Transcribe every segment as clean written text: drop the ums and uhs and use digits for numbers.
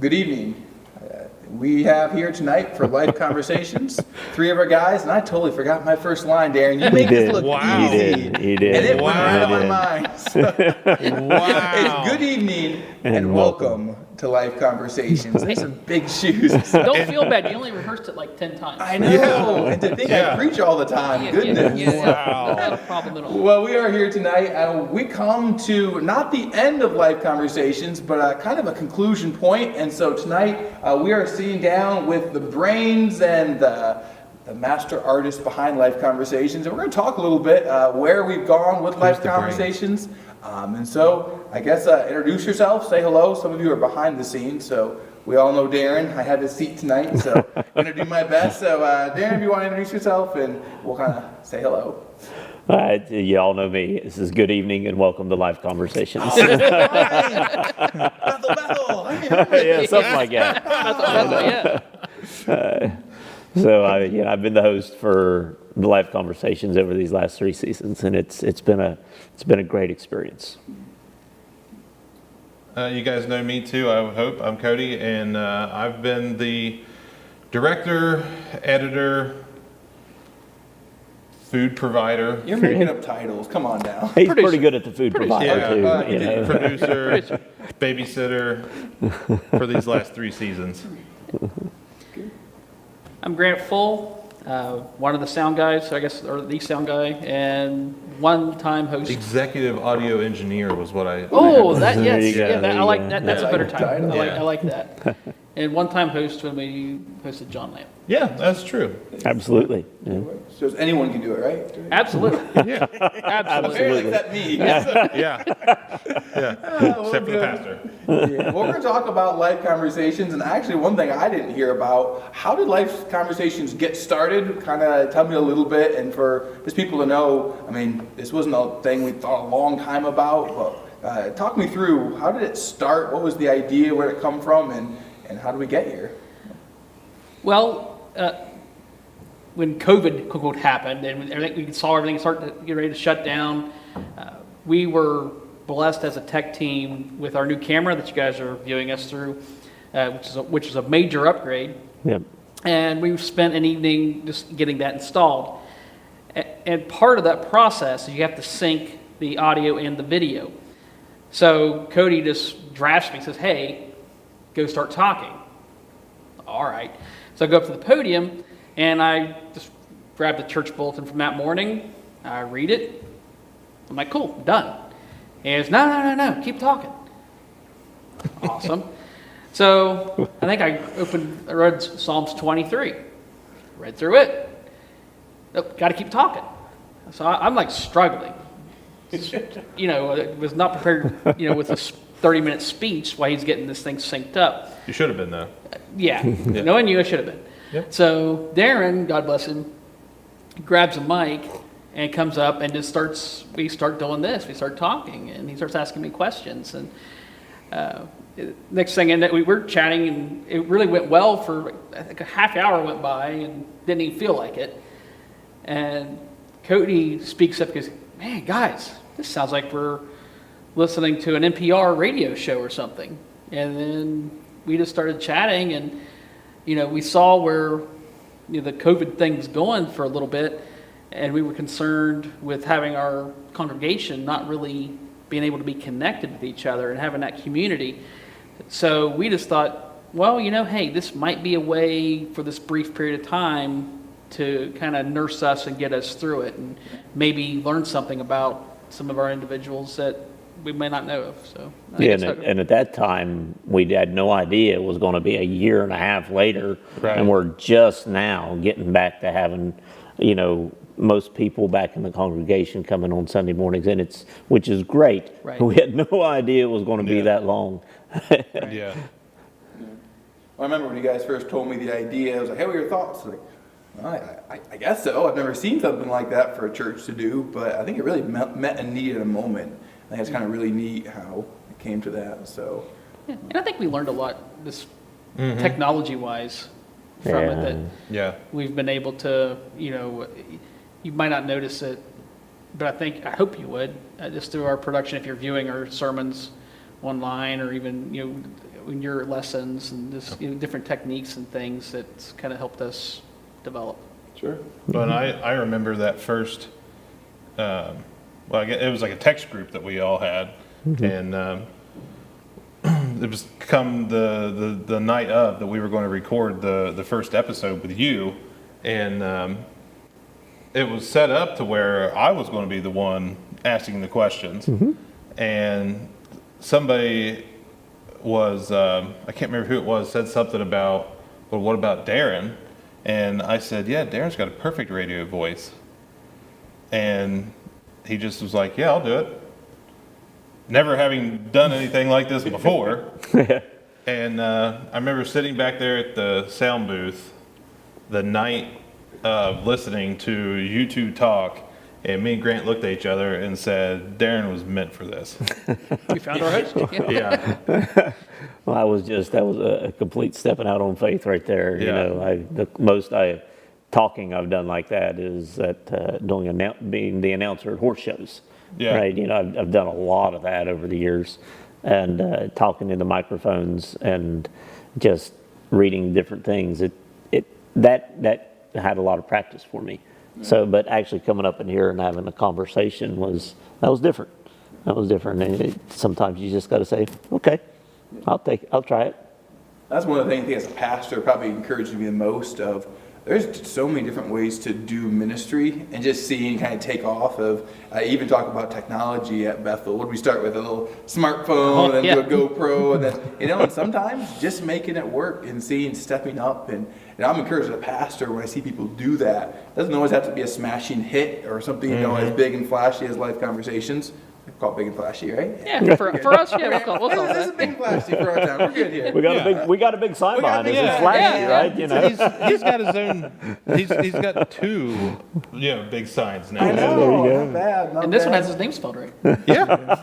Good evening. We have here tonight for Life Conversations, three of our guys, and I totally forgot my first line, Darren. You make this look Wow. easy. You did. And it went right out You of did. my mind. So, Wow. it's good evening and welcome to Life Conversations. These are big shoes. Don't feel bad. You only rehearsed it like 10 times. I know. Yeah. And to think Yeah. I preach all the time. Goodness. Wow. Not a problem at all. Well, we are here tonight. We come to not the end of Life Conversations, but kind of a conclusion point. And so tonight we are sitting down with the brains and the master artist behind Life Conversations. And we're going to talk a little bit where we've gone with Life the brains? Conversations. And so I guess introduce yourself, say hello. Some of you are behind the scenes, so we all know Darren. I have his seat tonight, so I'm going to do my best. So Darren, if you want to introduce yourself, and we'll kind of say hello. You all know me. This is good evening and welcome to Life Conversations. Bethel. Yeah, something like that. Yeah. So I've been the host for the Life Conversations over these last 3 seasons, and it's been a great experience. You guys know me too, I hope. I'm Cody, and I've been the director, editor, food provider. You're making up titles. Come on now. He's Producer. pretty good at the food provider Yeah, too. You know? producer, babysitter for these last 3 seasons. I'm Grant Full, one of the sound guys, I guess, or the sound guy, and one-time host. Executive audio engineer was what I. Oh, that There you yes, go, yeah, there I you like go. that. That's a Yeah. better title. Title. I Yeah. like that. And one-time host when we hosted John Lamb. Yeah, that's true. Absolutely. Yeah. So anyone can do it, right? Absolutely, Yeah, absolutely. Apparently except me. yeah, yeah. well, Except for the good. pastor. Yeah. Well, we're going to talk about Life Conversations, and actually one thing I didn't hear about, how did Life Conversations get started? Kind of tell me a little bit, and for just people to know, I mean, this wasn't a thing we thought a long time about, but talk me through, how did it start? What was the idea? Where did it come from? And how did we get here? Well, when COVID quote unquote happened and we saw everything start to get ready to shut down, we were blessed as a tech team with our new camera that you guys are viewing us through, which is a major upgrade. Yep. And we spent an evening just getting that installed. And part of that process is you have to sync the audio and the video. So Cody just drafts me, says, "Hey, go start talking." All right. So I go up to the podium and I just grab the church bulletin from that morning. I read it. I'm like, "Cool, done." And he goes, No, keep talking. Awesome. So I think I read Psalms 23, read through it. Nope, got to keep talking. So I'm like struggling. I was not prepared, with a 30-minute speech while he's getting this thing synced up. You should have been though. Yeah, knowing you, I should have been. Yep. So Darren, God bless him, grabs a mic and comes up and we start doing this. We start talking and he starts asking me questions. And next thing, and we were chatting and it really went well for, I think a half hour went by and didn't even feel like it. And Cody speaks up and goes, "Man, guys, this sounds like we're listening to an NPR radio show or something." And then we just started chatting and, we saw where, the COVID thing was going for a little bit. And we were concerned with having our congregation not really being able to be connected with each other and having that community. So we just thought, well, hey, this might be a way for this brief period of time to kind of nurse us and get us through it and maybe learn something about some of our individuals that we may not know of. So I think And at that time, we had no idea it was going to be a year and a half later, Right. and we're just now getting back to having, most people back in the congregation coming on Sunday mornings, and which is great. Right. We had no idea it was going to be Yeah. that long. Yeah. I remember when you guys first told me the idea, I was like, "Hey, what are your thoughts?" Like, well, I guess so. I've never seen something like that for a church to do, but I think it really met a need at a moment. I think it's kind of really neat how it came to that. So, Yeah. And I think we learned a lot, just technology-wise, from it. That Yeah. we've been able to, you might not notice it, but I hope you would, just through our production, if you're viewing our sermons online or even, in your lessons and just different techniques and things that's kind of helped us develop. Sure. But I remember that first, it was like a text group that we all had, and it was come the night of that we were going to record the first episode with you, and it was set up to where I was going to be the one asking the questions, and somebody was, I can't remember who it was, said something about, well, what about Darren? And I said, yeah, Darren's got a perfect radio voice. And he just was like, yeah, I'll do it. Never having done anything like this before. And I remember sitting back there at the sound booth the night of listening to you two talk, and me and Grant looked at each other and said, Darren was meant for this. We found our host. Yeah. Well, that was a complete stepping out on faith right there. You Yeah. know, the most talking I've done like that is being the announcer at horse shows. Yeah. Right. You know, I've done a lot of that over the years, and talking into microphones and just reading different things. That had a lot of practice for me. So, but actually coming up in here and having a conversation was different. That was different. And sometimes you just got to say, okay, I'll try it. That's one of the things as a pastor probably encourages me the most of, there's so many different ways to do ministry, and just seeing kind of take off of, I even talk about technology at Bethel. What do we start with? A little smartphone, and then do a GoPro, and then, and sometimes just making it work and stepping up. And I'm encouraged as a pastor when I see people do that. It doesn't always have to be a smashing hit or something, as big and flashy as Life Conversations. We call it big and flashy, right? Yeah, for us, yeah, we'll call This is that. big and flashy for our time. We're good here. We got a big sign behind us. yeah, It's flashy, yeah. right? You know. He's got his own, he's got two, big signs now. I know. There you go. Not bad. Not And this bad. one has his name spelled right. Yeah,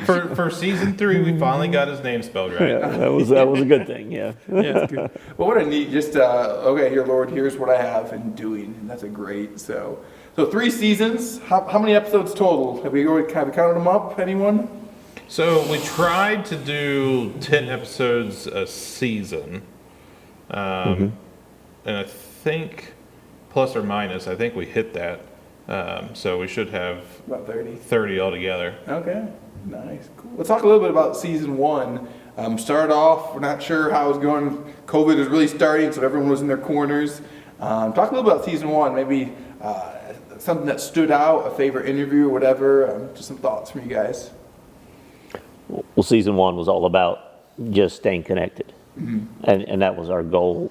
for season 3, we finally got his name spelled right. Yeah, that was a good thing. Yeah. Well, what a neat, okay, here, Lord, here's what I have and doing. And that's a great, so 3 seasons. How many episodes total? Have we already kind of counted them up? Anyone? So we tried to do 10 episodes a season. And I think, plus or minus, I think we hit that. So we should have About 30. 30 altogether. Okay, nice, cool. Let's talk a little bit about season 1. Started off, we're not sure how it was going. COVID was really starting, so everyone was in their corners. Talk a little about season 1, maybe something that stood out, a favorite interview or whatever. Just some thoughts from you guys. Well, season 1 was all about just staying connected, and that was our goal.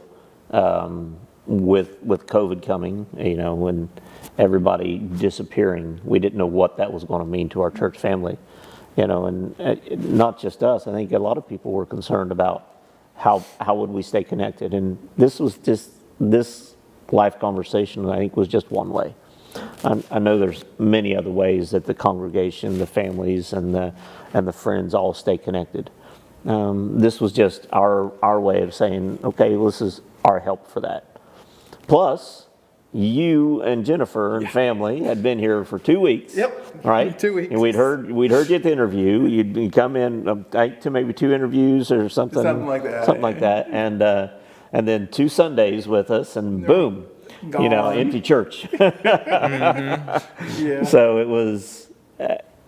With COVID coming, when everybody disappearing, we didn't know what that was going to mean to our church family, and not just us. I think a lot of people were concerned about how would we stay connected, and this Life Conversation, I think, was just one way. I know there's many other ways that the congregation, the families, and the friends all stay connected. This was just our way of saying, okay, this is our help for that. Plus, you and Jennifer and family had been here for 2 weeks. Yep. Right. 2 weeks. And we'd heard you at the interview. You'd come in, I think, to maybe 2 interviews or something. Something like that. Something like that. And then 2 Sundays with us, and boom, Gone. empty church. Yeah. So it was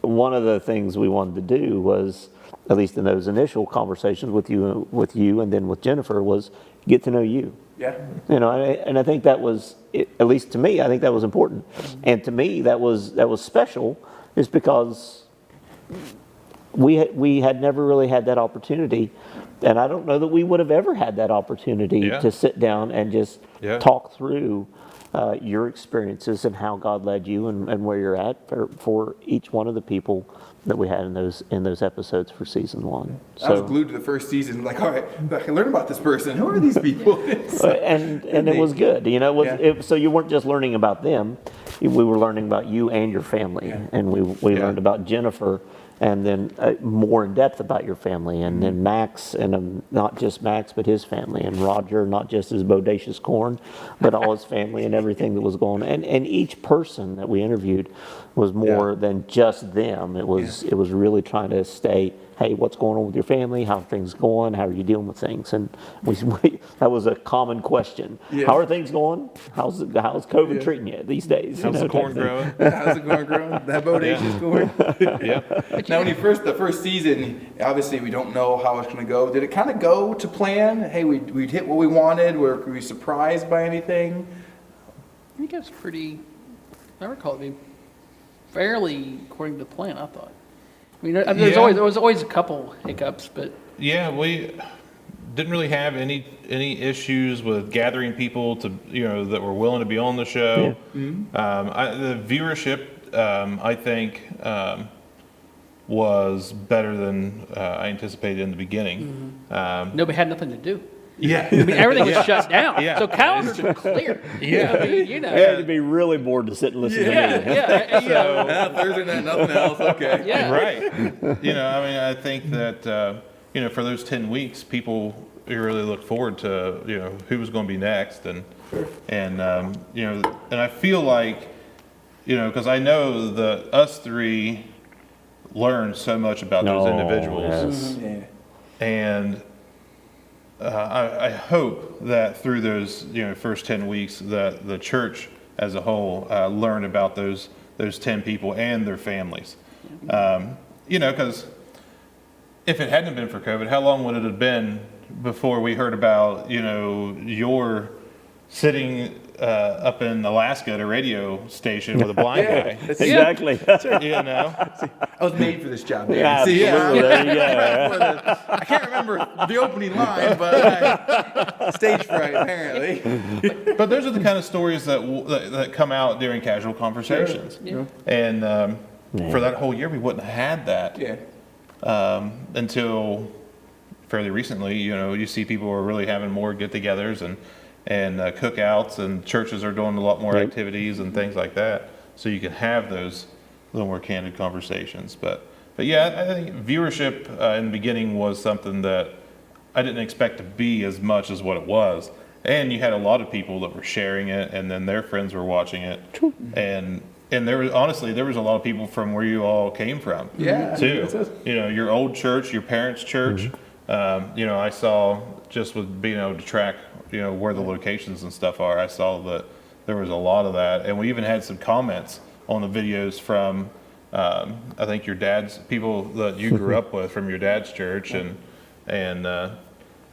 one of the things we wanted to do was, at least in those initial conversations with you, and then with Jennifer, was get to know you. Yeah. And I think that was, at least to me, I think that was important. And to me, that was special, is because we had never really had that opportunity. And I don't know that we would have ever had that opportunity to sit down and just talk through your experiences and how God led you and where you're at for each one of the people that we had in those episodes for season 1. I was glued to the first season, like, all right, I can learn about this person. Who are these people? And it was good. So you weren't just learning about them. We were learning about you and your family. Yeah. And we learned about Jennifer, and then more in depth about your family, and then Max, and not just Max, but his family, and Roger, not just his bodacious corn, but all his family and everything that was going on. And each person that we interviewed was more Yeah. than just them. It was really trying to stay, hey, what's going on with your family? How are things going? How are you dealing with things? And that was a common question. Yeah. How are things going? How's COVID Yeah. treating you these days? How's the type corn thing. growing? How's it going, growing? That bodacious corn? Yeah. Now, when the first season, obviously we don't know how it's going to go. Did it kind of go to plan? Hey, we'd hit what we wanted. Were we surprised by anything? I think it was pretty, I recall it being fairly according to plan, I thought. I mean, there Yeah. was always a couple hiccups, but Yeah, we didn't really have any issues with gathering people to that were willing to be on the show. The viewership, I think, was better than I anticipated in the beginning. nobody had nothing to do. Yeah. I mean, everything was shut down. Yeah. So calendars were clear. Yeah. I mean, you know. I had to be really bored to sit and listen to Yeah, me. yeah, you know, Thursday night, nothing else. Okay. yeah. Right. I mean, I think that for those 10 weeks, people really look forward to who was going to be next, and and I feel like because I know that us three learned so much about those individuals. Yes. Yeah. And I hope that through those first 10 weeks that the church as a whole learned about those 10 people and their families. Because if it hadn't been for COVID, how long would it have been before we heard about your sitting up in Alaska at a radio station with a blind guy? Exactly. I was made for this job. Man. Yeah, See, absolutely. There you go. I can't remember the opening line, but stage fright apparently. But those are the kind of stories that come out during casual conversations. Yeah. And for that whole year, we wouldn't have had that Yeah. until fairly recently. You see people are really having more get-togethers and cookouts, and churches are doing a lot more activities and things like that. So you can have those little more candid conversations. But yeah, I think viewership in the beginning was something that I didn't expect to be as much as what it was. And you had a lot of people that were sharing it, and then their friends were watching it. And there was a lot of people from where you all came from. Yeah. Too. Your old church, your parents' church. I saw just with being able to track, where the locations and stuff are. I saw that there was a lot of that, and we even had some comments on the videos from, I think your dad's people that you grew up with from your dad's church,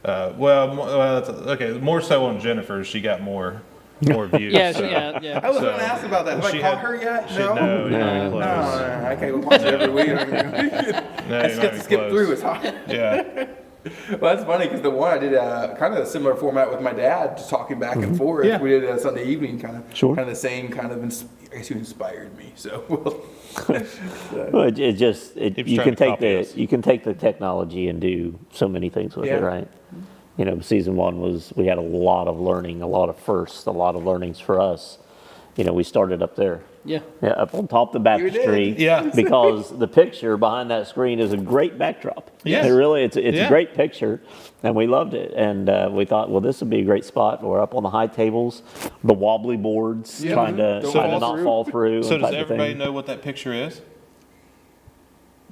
okay, more so on Jennifer's. She got more views. Yeah, so. yeah. I was So, going to ask about that. Have she I caught had- her yet? she- No. no, you're not No, close. I can't watch it every week. No, I you're just not get to even skip close. through. It's hard. Yeah. Well, that's funny because the one I did kind of a similar format with my dad, just talking back and forth. Yeah. We did a Sunday evening, kind of the same kind of. I guess you inspired me. So, Well, it just Keeps you trying can to take copy us. you can take the technology and do so many things with Yeah. it, right? Season one we had a lot of learning, a lot of firsts, a lot of learnings for us. We started up there. Yeah. Yeah, up on top of the baptistry. did. Yeah. Because the picture behind that screen is a great backdrop. Yes. It really, it's Yeah. a great picture, and we loved it. And we thought, well, this would be a great spot. We're up on the high tables, the wobbly boards, Yeah. trying to Don't trying to fall not through. fall through. So and does type of everybody thing. know what that picture is?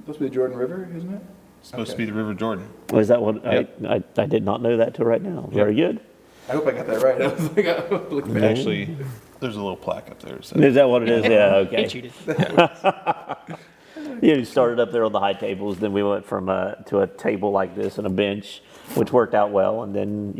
supposed to be the Jordan River, isn't it? It's supposed Okay. to be the River Jordan. Was that what Yep. I did not know that till right now. Very good. I hope I got that right. I was like, I looked back. Actually, there's a little plaque up there. So. Is that what it is? Yeah. Okay. He cheated. You started up there on the high tables, then we went from to a table like this and a bench, which worked out well, and then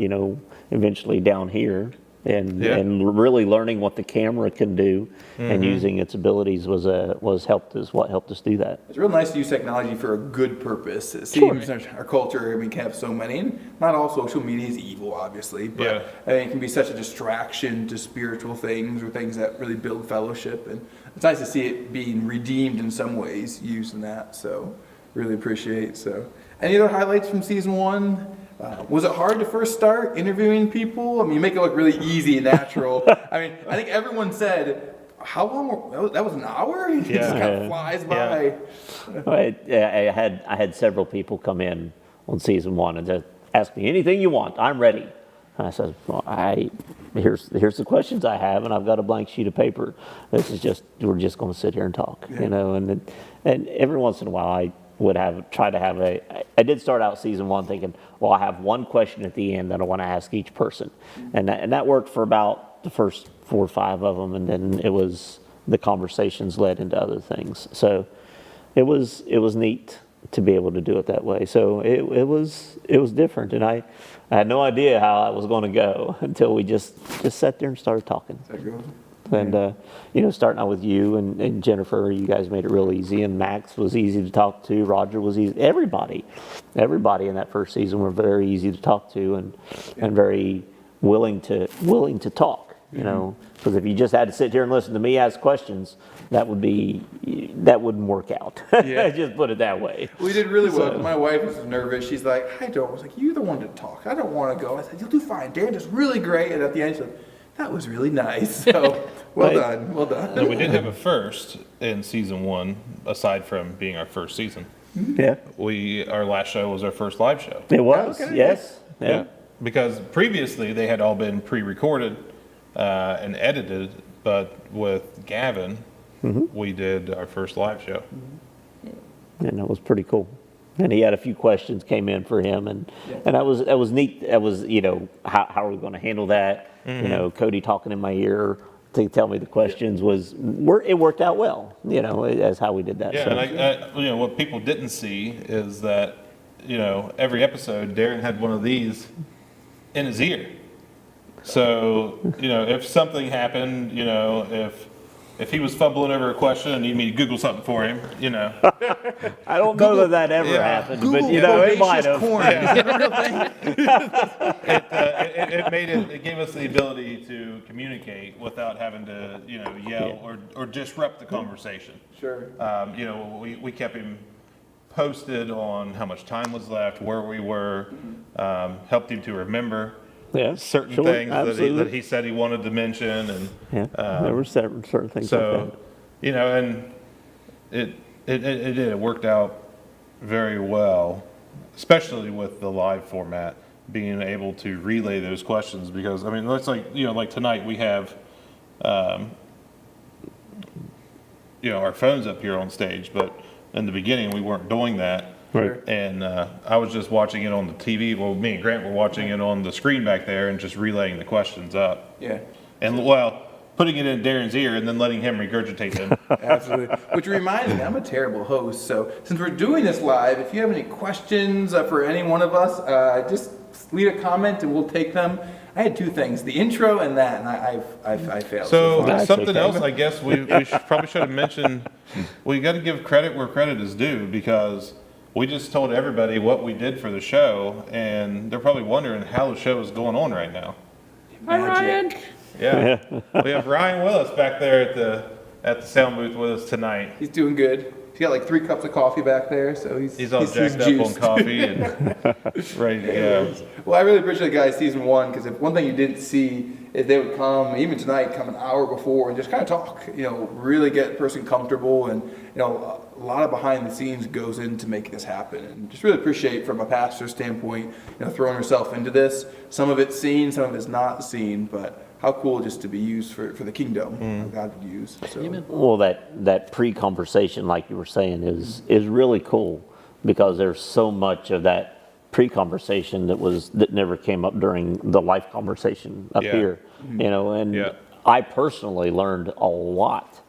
eventually down here, and Yeah. and really learning what the camera can do and using its abilities was what helped us do that. It's real nice to use technology for a good purpose. It seems our culture, we can have so many, and not all social media is evil, obviously, but Yeah. I think it can be such a distraction to spiritual things or things that really build fellowship. And it's nice to see it being redeemed in some ways, used in that. So, really appreciate. So, any other highlights from season one? Was it hard to first start interviewing people? I mean, you make it look really easy and natural. I mean, I think everyone said, how long? That was an hour? It just kind Yeah. of flies by. I had several people come in on season one and just ask me anything you want. I'm ready. And I said, well, here's the questions I have, and I've got a blank sheet of paper. We're just going to sit here and talk, you know. And every once in a while, I would try to have I did start out season 1 thinking, well, I have one question at the end that I want to ask each person, and that worked for about the first 4 or 5 of them, and then the conversations led into other things. So it was neat to be able to do it that way. So it was different, and I had no idea how it was going to go until we just sat there and started talking. And starting out with you and Jennifer, you guys made it real easy, and Max was easy to talk to. Roger was easy. Everybody in that first season were very easy to talk to, and very willing to talk. You know, because if you just had to sit here and listen to me ask questions, that wouldn't work out. Yeah. Just put it that way. We did really well. My wife was nervous. She's like, I was like, you're the one to talk. I don't want to go. I said, you'll do fine. Dan is really great. And at the end, she said, that was really nice. So well Right. done. Well done. So we did have a first in season 1, aside from being our first season. Yeah, Our last show was our first live show. it was. Okay. Yes. Yeah. Because previously they had all been pre-recorded and edited, but with Gavin, we did our first live show. And that was pretty cool. And he had a few questions came in for him, and that was neat. That was, how are we going to handle that? Cody talking in my ear to tell me the questions it worked out well, as how we did that. Yeah, So, and what people didn't see is that, every episode Darren had one of these in his ear. So, if something happened, if he was fumbling over a question and needed me to Google something for him, I don't know that ever Yeah. happened, Google but it might bodacious have. corn. Is that a real thing? it gave us the ability to communicate without having to, yell or disrupt the conversation. Sure. We kept him posted on how much time was left, where we were, helped him to remember Yeah, certain sure, things absolutely. that he said he wanted to mention, and Yeah, there were certain things like so and it worked out very well, especially with the live format, being able to relay those questions. Because it's like tonight we have our phones up here on stage, but in the beginning we weren't doing that. Right. And I was just watching it on the TV. Well, me and Grant were watching it on the screen back there and just relaying the questions up. Yeah. And putting it in Darren's ear and then letting him regurgitate them. Absolutely. Which reminds me, I'm a terrible host. So since we're doing this live, if you have any questions for any one of us, just leave a comment and we'll take them. I had 2 things: the intro and that, and I failed. So That's something okay. else, I guess we probably should have mentioned. We got to give credit where credit is due, because we just told everybody what we did for the show, and they're probably wondering how the show is going on right now. Hi, Ryan. Yeah, we have Ryan Willis back there at the sound booth with us tonight. He's doing good. He's got like 3 cups of coffee back there, so He's all jacked up on juiced. coffee and ready to go. Well, I really appreciate guys season 1, because if one thing you didn't see is they would come, even tonight, come an hour before and just kind of talk, really get the person comfortable, and a lot of behind the scenes goes into making this happen, and just really appreciate from a pastor's standpoint, throwing yourself into this. Some of it's seen, some of it's not seen, but how cool just to be used for the kingdom, how God would use. So. Amen. Well, that pre-conversation, like you were saying, is really cool, because there's so much of that pre-conversation that never came up during the life conversation up Yeah. here, and Yeah. I personally learned a lot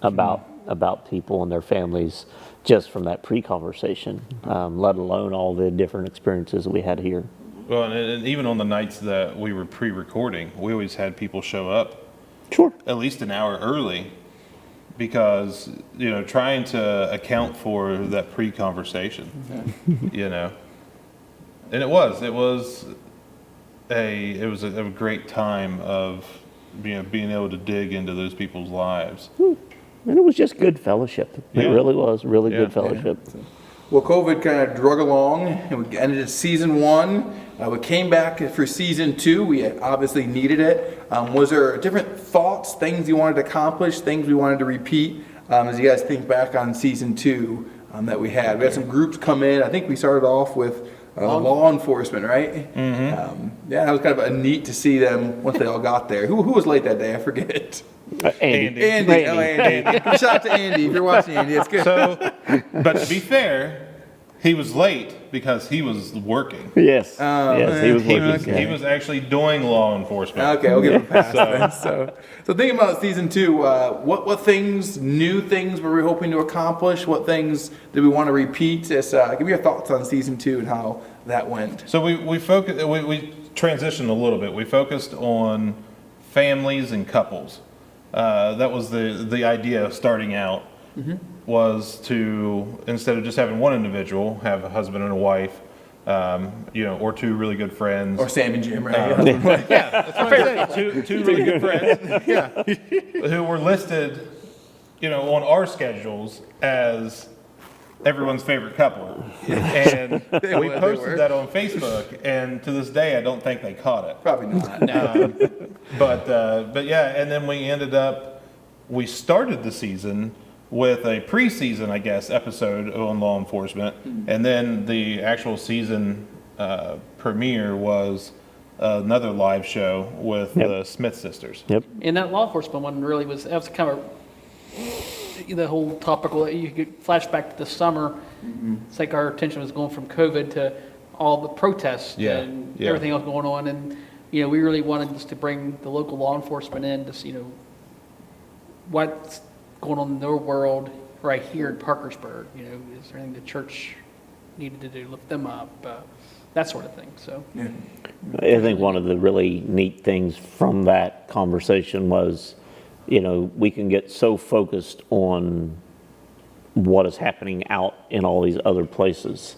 about people and their families just from that pre-conversation, let alone all the different experiences that we had here. Well, and even on the nights that we were pre-recording, we always had people show up Sure. at least an hour early, because trying to account for that pre-conversation, and it was a great time of being able to dig into those people's lives. And it was just good fellowship. It Yeah. really was really Yeah. good fellowship. Well, COVID kind of drug along, and we ended season 1. We came back for season 2. We obviously needed it. Was there different thoughts, things you wanted to accomplish, things we wanted to repeat, as you guys think back on season 2 that we had? We had some groups come in. I think we started off with law enforcement, right? Yeah, that was kind of a neat to see them once they all got there. Who was late that day? I forget. Andy. Andy. Oh, Andy. Shout out to Andy if you're watching, Andy. It's good. So, but to be fair, he was late because he was working. Yes, yes, he was He working. was, he was actually doing law enforcement. Okay, we'll give him a pass then. So thinking about season 2, what things, new things were we hoping to accomplish? What things did we want to repeat? Just, give me your thoughts on season 2 and how that went. So we transitioned a little bit. We focused on families and couples. That was the idea starting out, was to, instead of just having one individual, have a husband and a wife, or two really good friends. Or Sam and Jim, right? Yeah, that's what I'm saying. Two really good friends, yeah, who were listed, on our schedules as everyone's favorite couple. And we were. posted that on Facebook, and to this day, I don't think they caught it. Probably not. But yeah, and then we started the season with a preseason, I guess, episode on law enforcement, and then the actual season premiere was another live show with the Smith sisters. Yep. And that law enforcement one really that was kind of the whole topical, you could flash back to the summer. It's like our attention was going from COVID to all the protests and everything else going on. And, we really wanted just to bring the local law enforcement in to see, what's going on in their world right here in Parkersburg. Is there anything the church needed to do, lift them up, that sort of thing. So I think one of the really neat things from that conversation was, we can get so focused on what is happening out in all these other places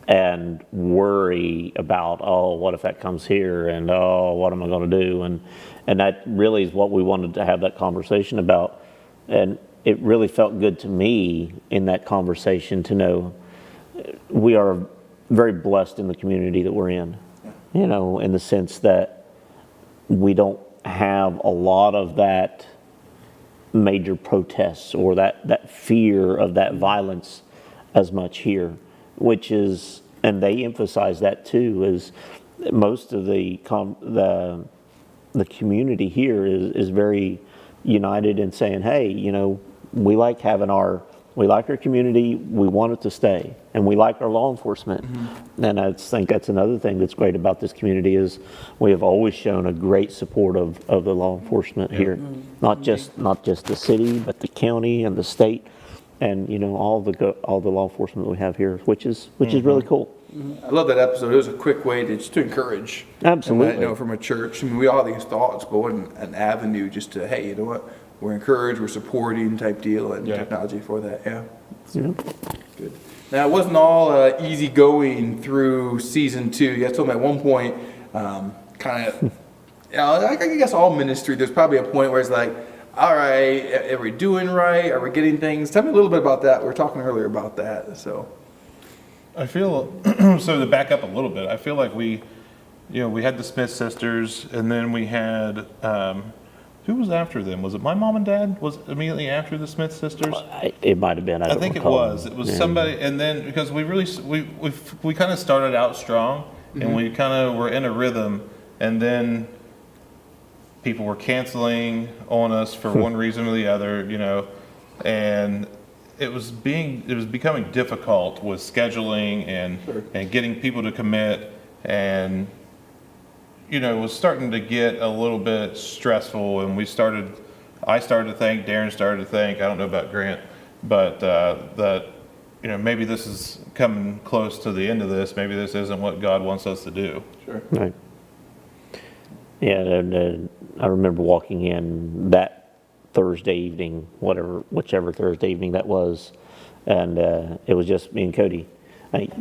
and worry about, what if that comes here, and what am I going to do? And that really is what we wanted to have that conversation about. And it really felt good to me in that conversation to know we are very blessed in the community that we're in, in the sense that we don't have a lot of that major protests or that fear of that violence as much here, which is, and they emphasize that too, is most of the community here is very united in saying, hey, we like our community, we want it to stay, and we like our law enforcement. And I think that's another thing that's great about this community is we have always shown a great support of the law enforcement here. Not just the city, but the county and the state, and all the law enforcement that we have here, which is really cool. I love that episode. It was a quick way to encourage. Absolutely. And from a church. I mean, we all have these thoughts, but what an avenue just to, hey, you know what? We're encouraged, we're supporting type deal, and technology for that. Yeah. Good. Now, it wasn't all easy going through season 2. You guys told me at one point, kind of, I guess all ministry, there's probably a point where it's like, all right, are we doing right? Are we getting things? Tell me a little bit about that. We were talking earlier about that. So. I feel, so to back up a little bit, I feel like we had the Smith sisters, and then we had, who was after them? Was it my mom and dad was immediately after the Smith sisters? It might have been. I don't think recall. it was. It was somebody, and then because we kind of started out strong, and we kind of were in a rhythm, and then people were canceling on us for one reason or the other, and it was becoming difficult with scheduling and getting people to commit, and it was starting to get a little bit stressful, and I started to think, Darren started to think, I don't know about Grant, but that maybe this is coming close to the end of this. Maybe this isn't what God wants us to do. Sure. Right. Yeah, and I remember walking in that Thursday evening, whichever Thursday evening that was, and it was just me and Cody.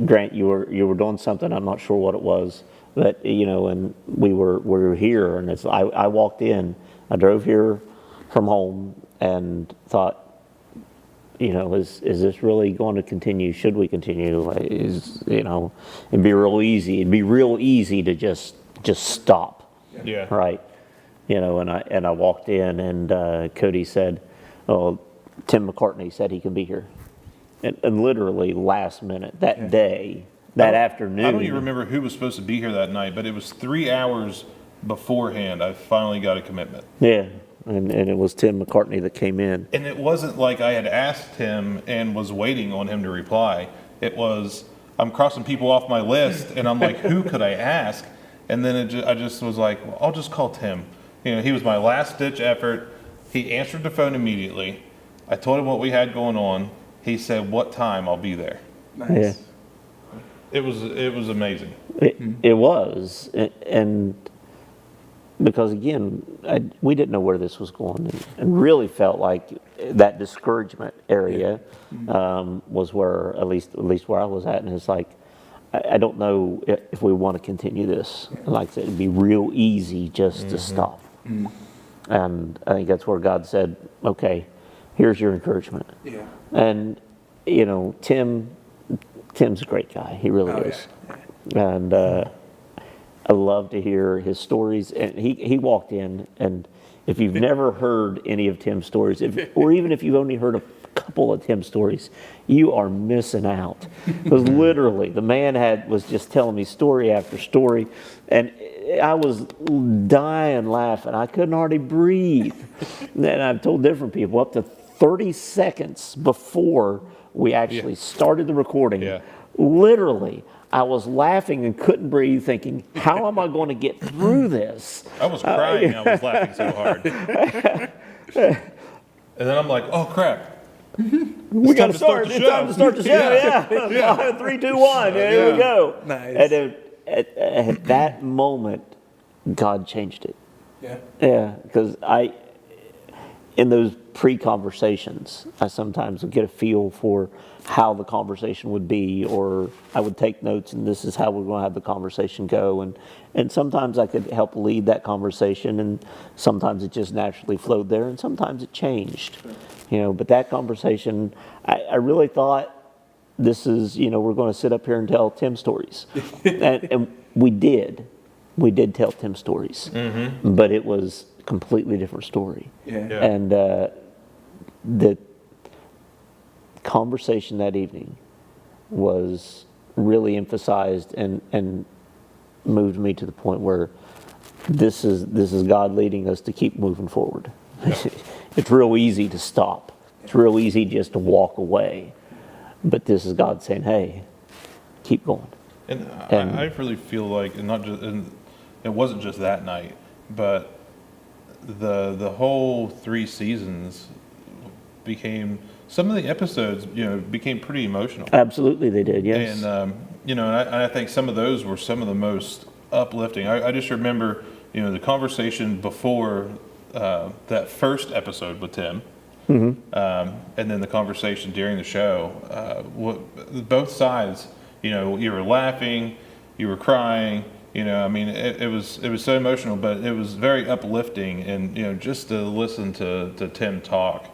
Grant, you were doing something. I'm not sure what it was, but and we were here, and I walked in. I drove here from home and thought, is this really going to continue? Should we continue? It'd be real easy. It'd be real easy to just stop. Yeah. Right. And I walked in, and Cody said, "Oh, Tim McCartney said he can be here," and literally last minute that day, that afternoon. I don't even remember who was supposed to be here that night, but it was 3 hours beforehand. I finally got a commitment. Yeah, and it was Tim McCartney that came in. And it wasn't like I had asked him and was waiting on him to reply. It was, I'm crossing people off my list, and I'm like, who could I ask? And then I just was like, well, I'll just call Tim. You know, he was my last ditch effort. He answered the phone immediately. I told him what we had going on. He said, what time? I'll be there. Nice. Yeah. It was amazing. It was, and because again, we didn't know where this was going, and really felt like that discouragement area was where at least where I was at, and it's like I don't know if we want to continue this. Like I said, it'd be real easy just to stop, and I think that's where God said, "Okay, here's your encouragement." Yeah. And you know, Tim's a great guy. He really is. And I love to hear his stories. And he walked in, and if you've never heard any of Tim's stories, or even if you've only heard a couple of Tim's stories, you are missing out. Because literally, the man was just telling me story after story, and I was dying laughing. I couldn't hardly breathe. And I've told different people, up to 30 seconds before we actually started the recording, literally, I was laughing and couldn't breathe, thinking, how am I going to get through this? I was crying. I was laughing so hard. And then I'm like, oh, crap. We got to start. It's time to start the show. Yeah. 3, 2, 1. Here we go. Nice. And at that moment, God changed it. Yeah. Yeah, because in those pre-conversations, I sometimes would get a feel for how the conversation would be, or I would take notes, and this is how we're going to have the conversation go. And sometimes I could help lead that conversation, and sometimes it just naturally flowed there, and sometimes it changed. You know, but that conversation, I really thought, this is, you know, we're going to sit up here and tell Tim stories. and we did. We did tell Tim stories. But it was a completely different story. Yeah. And the conversation that evening was really emphasized and moved me to the point where this is God leading us to keep moving forward. It's real easy to stop. It's real easy just to walk away. But this is God saying, hey, keep going. And I really feel like, and it wasn't just that night, but the whole 3 seasons became, some of the episodes, you know, became pretty emotional. Absolutely, they did, yes. And, you know, and I think some of those were some of the most uplifting. I just remember, you know, the conversation before that first episode with Tim, and then the conversation during the show. Both sides, you know, you were laughing, you were crying. You know, I mean, it was so emotional, but it was very uplifting, and you know, just to listen to Tim talk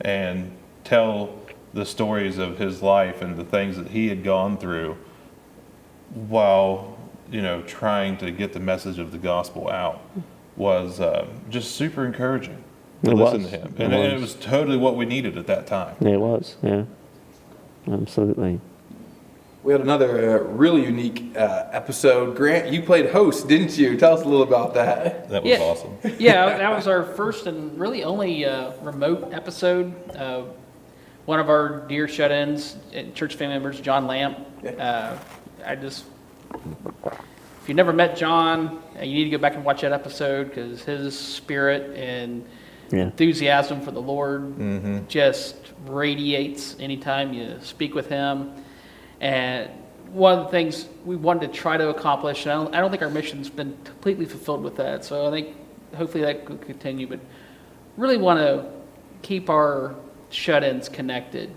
and tell the stories of his life and the things that he had gone through while, you know, trying to get the message of the gospel out was just super encouraging to listen to him. And it was totally what we needed at that time. It was, yeah. Absolutely. We had another really unique episode. Grant, you played host, didn't you? Tell us a little about that. That was awesome. Yeah, that was our first and really only remote episode. One of our dear shut-ins, church family members, John Lamp. If you never met John, you need to go back and watch that episode, because his spirit and enthusiasm for the Lord just radiates anytime you speak with him. And one of the things we wanted to try to accomplish, and I don't think our mission's been completely fulfilled with that, so I think hopefully that could continue, but really want to keep our shut-ins connected,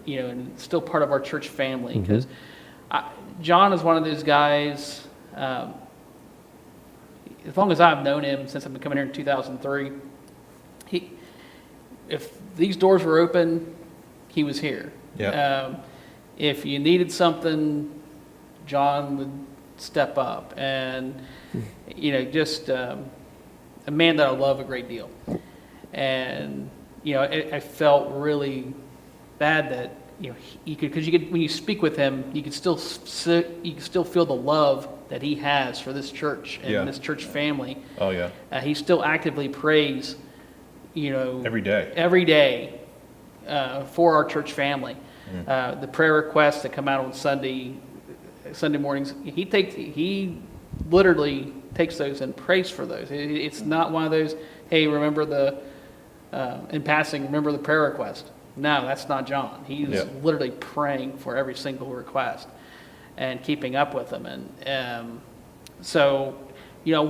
you know, and still part of our church family, because John is one of those guys, as long as I've known him, since I've been coming here in 2003, if these doors were open, he was here. Yeah. If you needed something, John would step up, and you know, just a man that I love a great deal. And you know, I felt really bad that you know, you could, because you could, when you speak with him, you could still you can still feel the love that he has for this church and Yeah. this church family. Oh, yeah. He still actively prays, you know, Every day. every day for our church family. Mm. The prayer requests that come out on Sunday mornings, he literally takes those and prays for those. It's not one of those, hey, remember in passing, remember the prayer request. No, that's not John. He's Yeah. literally praying for every single request and keeping up with them. And so, you know,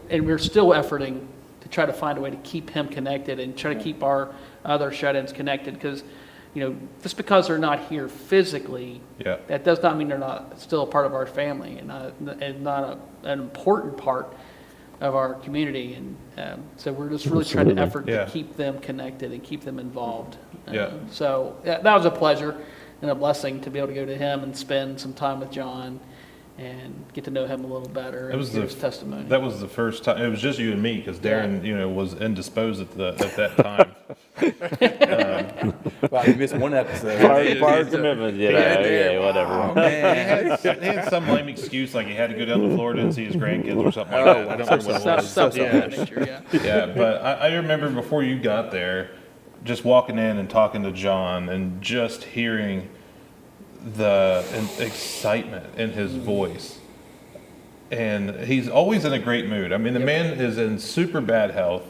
and we're still efforting to try to find a way to keep him connected and try to keep our other shut-ins connected, because, you know, just because they're not here physically, Yeah. that does not mean they're not still a part of our family and not an important part of our community. And so we're just really trying to effort Yeah. to keep them connected and keep them involved. Yeah. So that was a pleasure and a blessing to be able to go to him and spend some time with John and get to know him a little better It and was hear his testimony. That was the first time. It was just you and me, because Darren, you know, was indisposed at that time. Wow, you missed one episode. Prior commitment, you know, yeah, whatever. Oh, man. He had some lame excuse, like he had to go down to Florida and see his grandkids or something like that. I don't remember what it was. Something of that nature, yeah. Yeah, but I remember before you got there, just walking in and talking to John and just hearing the excitement in his voice. And he's always in a great mood. I mean, the man is in super bad health.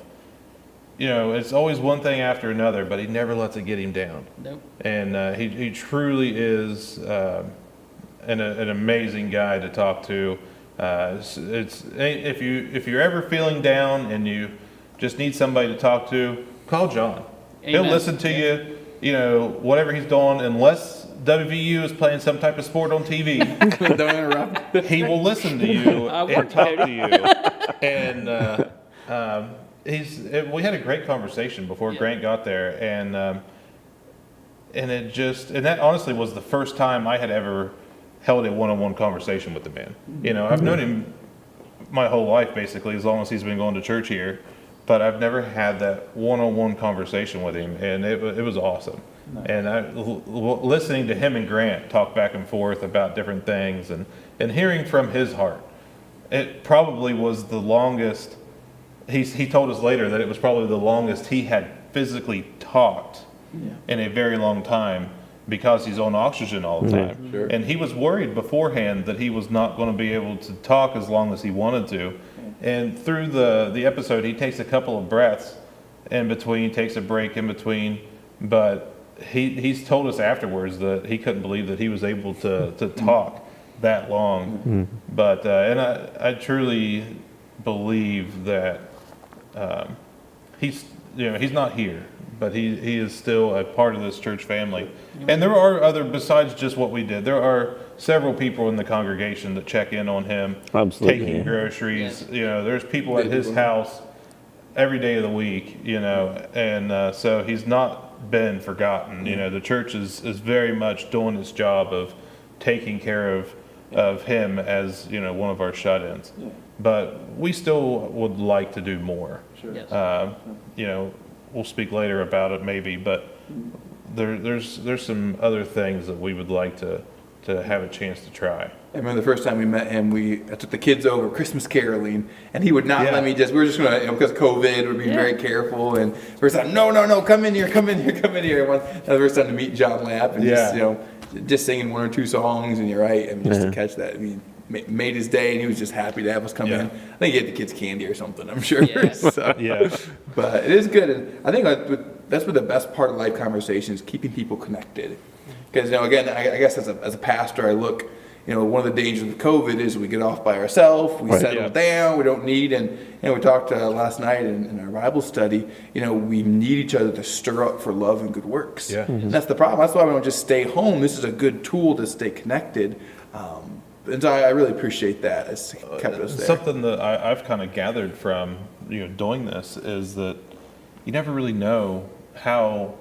You know, it's always one thing after another, but he never lets it get him down. Nope. And he truly is an amazing guy to talk to. It's if you're ever feeling down and you just need somebody to talk to, call John. He'll Amen. listen to you. You know, whatever he's doing, unless WVU is playing some type of sport on TV, Don't interrupt. he will listen to you I and work talk to you. And we had a great conversation before Yeah. Grant got there, and that honestly was the first time I had ever held a one-on-one conversation with the man. You know, I've known him my whole life basically, as long as he's been going to church here, but I've never had that one-on-one conversation with him, and it was awesome. And listening to him and Grant talk back and forth about different things and hearing from his heart, it probably was the longest. He told us later that it was probably the longest he had physically talked in a very long time, because he's on oxygen all the time. Sure. And he was worried beforehand that he was not going to be able to talk as long as he wanted to. And through the episode, he takes a couple of breaths in between, takes a break in between, but he's told us afterwards that he couldn't believe that he was able to talk that long. But and I truly believe that he's not here, but he is still a part of this church family. And there are besides just what we did, there are several people in the congregation that check in on him, Absolutely, taking yeah. groceries. You know, there's people at his house every day of the week, you know, and so he's not been forgotten. You know, the church is very much doing its job of taking care of him as, you know, one of our shut-ins. But we still would like to do more. Yes. You know, we'll speak later about it maybe, but there's some other things that we would like to have a chance to try. I remember the first time we met him, I took the kids over Christmas caroling, and he would not Yeah. let me we were just going to, because of COVID, we're being very careful. And first time, no, come in here. The first time to meet John Lapp, and just, Yeah. you know, just singing one or two songs, and you're right. I mean, just to catch that, I mean, made his day, and he was just happy to have us come Yeah. in. I think he had the kids candy or something, I'm sure. Yeah. So, Yeah. but it is good, and I think that's what the best part of life conversations, keeping people connected. Because, you know, again, I guess as a pastor, I look, you know, one of the dangers of COVID is we get off by ourselves, we settle Yeah. down, we don't need, and we talked last night in our Bible study, you know, we need each other to stir up for love and good works. Yeah. And that's the problem. That's why we don't just stay home. This is a good tool to stay connected. And so I really appreciate that. It's kept us there. Something that I've kind of gathered from, you know, doing this is that you never really know how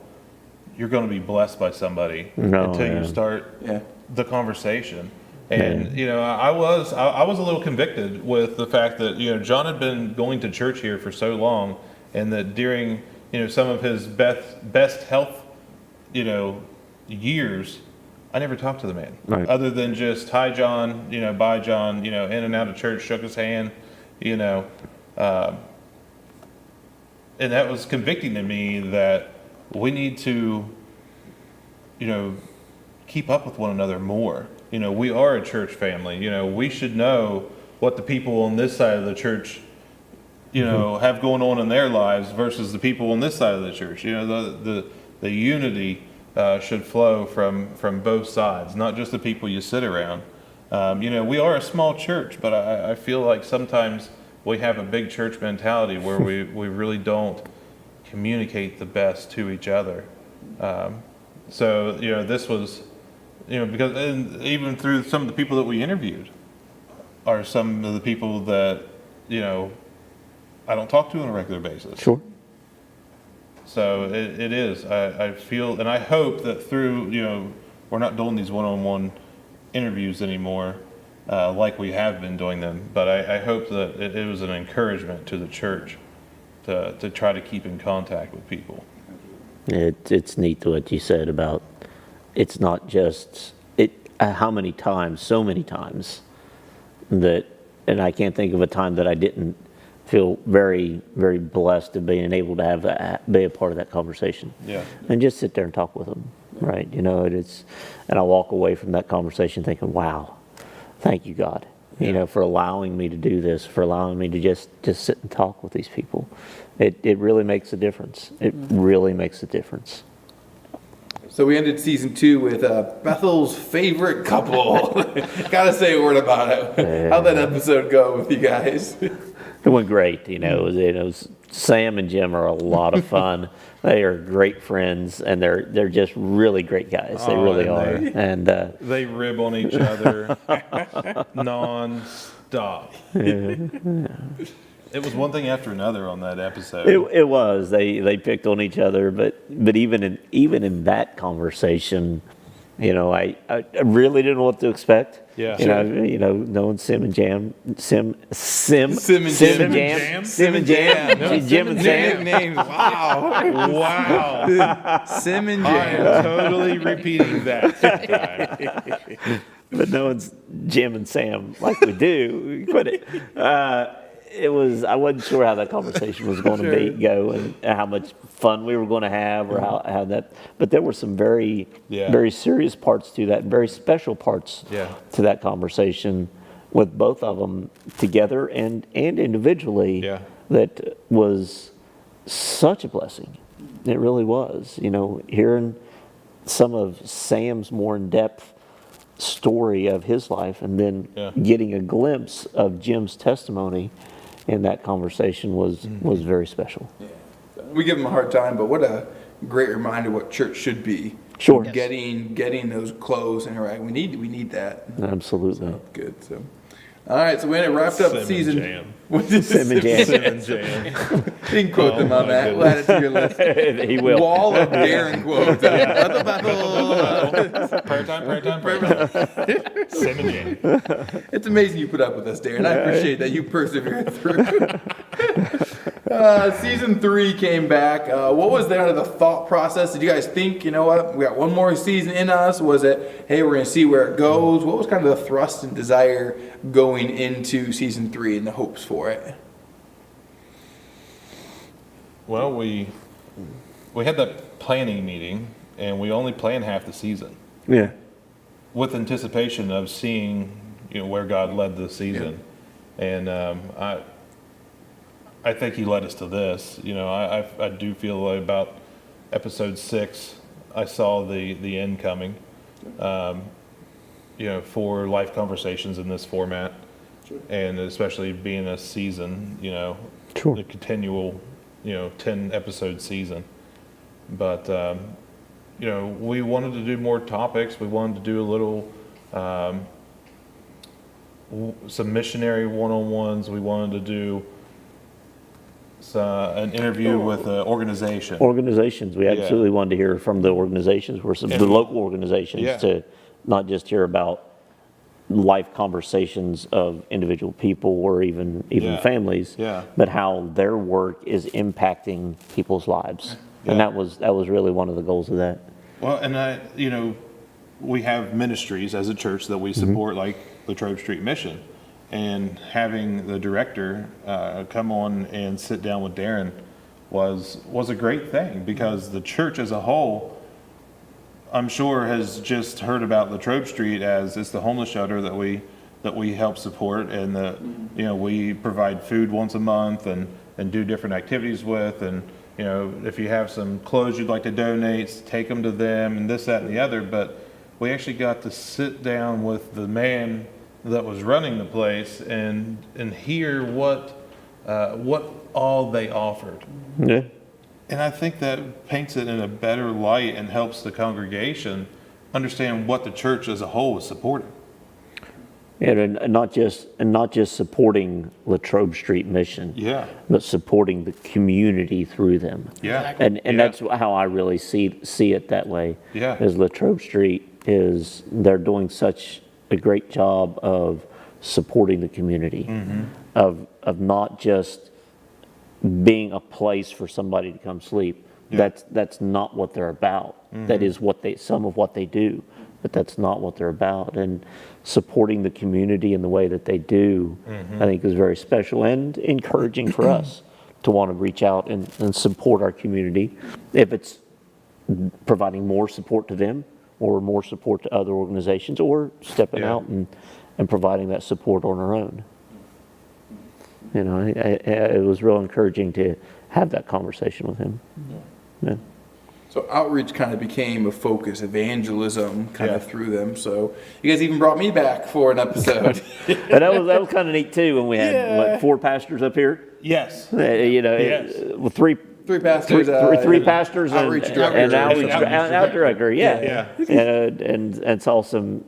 you're going to be blessed by somebody until you start Yeah. the conversation. And you know, I was a little convicted with the fact that, you know, John had been going to church here for so long, and that during, you know, some of his best health, you know, years, I never talked to the man. Right. Other than just, hi, John, bye, John, in and out of church, shook his hand, and that was convicting to me that we need to, keep up with one another more. We are a church family. We should know what the people on this side of the church, have going on in their lives versus the people on this side of the church. The unity should flow from both sides, not just the people you sit around. We are a small church, but I feel like sometimes we have a big church mentality where we really don't communicate the best to each other. So this was, because and even through some of the people that we interviewed are some of the people that, I don't talk to on a regular basis. Sure. So it is. I feel, and I hope that through, we're not doing these one-on-one interviews anymore like we have been doing them, but I hope that it was an encouragement to the church to try to keep in contact with people. It's neat what you said about it's not just how many times, so many times that, and I can't think of a time that I didn't feel very, very blessed of being able to be a part of that conversation. Yeah. And just sit there and talk with them, right? And I walk away from that conversation thinking, wow, thank you, God, for allowing me to do this, for allowing me to just sit and talk with these people. It really makes a difference. It really makes a difference. So we ended season 2 with Bethel's favorite couple. Gotta say a word about it. How'd that episode go with you guys? It went great. It was Sam and Jim are a lot of fun. They are great friends, and they're just really great guys. They really are. And They rib on each other non-stop. It was one thing after another on that episode. it was. They picked on each other, but even in that conversation, I really didn't know what to expect. Yeah. Knowing Sim and Jam, Jim and Sam, Nicknames. Wow. Wow. Sim and I Jam. am totally repeating that sometime. but knowing Jim and Sam like we do, quit it. I wasn't sure how that conversation was going to go and how much fun we were going to have or how that, but there were some very, very serious parts to that, very special parts to that conversation with both of them together and individually that was such a blessing. It really was, hearing some of Sam's more in-depth story of his life and then getting a glimpse of Jim's testimony in that conversation was very special. Yeah. We give them a hard time, but what a great reminder what church should be. Sure. Getting those close and right. We need that. Absolutely. So, good. So, all right. So we wrapped up Sim and season. Jam. Sim and Jam. Sim and Jam. You can quote them on my that. We'll add it to your list. He will. Wall of Darren quotes. Prayer time. Sim and Jam. It's amazing you put up with us, Darren. I appreciate that you persevered through. Season 3 came back. What was the thought process? Did you guys think, we got one more season in us? Was it, hey, we're going to see where it goes? What was kind of the thrust and desire going into season 3 and the hopes for it? Well, we had that planning meeting, and we only planned half the season Yeah. with anticipation of seeing, where God led the season. And I think He led us to this. I do feel like about episode 6, I saw the end coming. For life conversations in this format, and especially being a season, Sure. the continual, 10 episode season. But we wanted to do more topics. We wanted to do a little some missionary one-on-ones. We wanted to do an interview with an organization. Organizations. We absolutely wanted to hear from the organizations, the local organizations, to not just hear about life conversations of individual people or even families, but how their work is impacting people's lives. And that was really one of the goals of that. Well, and we have ministries as a church that we support, like Latrobe Street Mission. And having the director come on and sit down with Darren was a great thing, because the church as a whole, I'm sure, has just heard about Latrobe Street as it's the homeless shelter that we help support, and we provide food once a month and do different activities with, and if you have some clothes you'd like to donate, take them to them, and this, that, and the other. But we actually got to sit down with the man that was running the place and hear what all they offered. Yeah. And I think that paints it in a better light and helps the congregation understand what the church as a whole is supporting. And not just supporting Latrobe Street Mission, Yeah. but supporting the community through them. Yeah. And Yeah. that's how I really see it that way. Yeah. Is Latrobe Street they're doing such a great job of supporting the community, of not just being a place for somebody to come sleep. Yeah. That's not what they're about. That is some of what they do, but that's not what they're about. And supporting the community in the way that they do, I think, is very special and encouraging for us to want to reach out and support our community. If it's providing more support to them or more support to other organizations, or stepping out and providing that support on our own. It was real encouraging to have that conversation with him. Yeah. So outreach kind of became a focus, evangelism kind of Yeah. through them. So you guys even brought me back for an episode. And that was kind of neat too, when we had 4 pastors up here. Yes. Yes. With three pastors, three pastors outreach and director. out director, Yeah. and saw some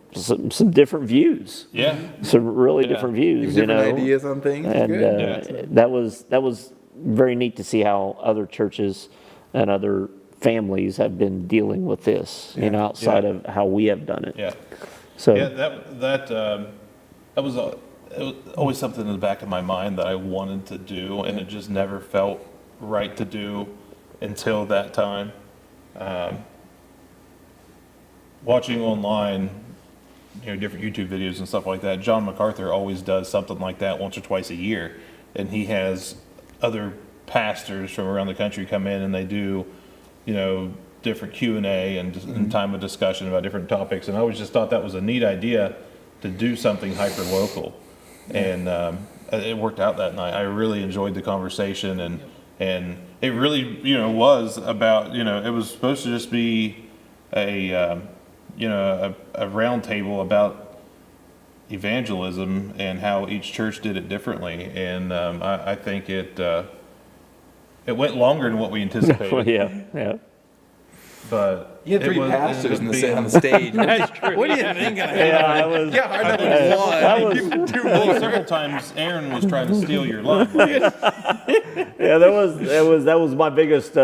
different views, Yeah. some really Yeah. different views, different ideas on things. and Good. that was very neat to see how other churches and other families have been dealing with this, outside of how we have done it. Yeah. So Yeah, that was it was always something in the back of my mind that I wanted to do, and it just never felt right to do until that time. Watching online, different YouTube videos and stuff like that, John MacArthur always does something like that once or twice a year, and he has other pastors from around the country come in and they do, different Q&A and time of discussion about different topics. And I always just thought that was a neat idea to do something hyper local. And it worked out that night. I really enjoyed the conversation, and it really, was about, it was supposed to just be a round table about evangelism and how each church did it differently. And I think it went longer than what we anticipated. yeah. But You had it 3 was- pastors it was on the stage. That's true. What do you think? I was. Yeah, hard enough with one. Well, several times Aaron was trying to steal your limelight. Yeah, that was my biggest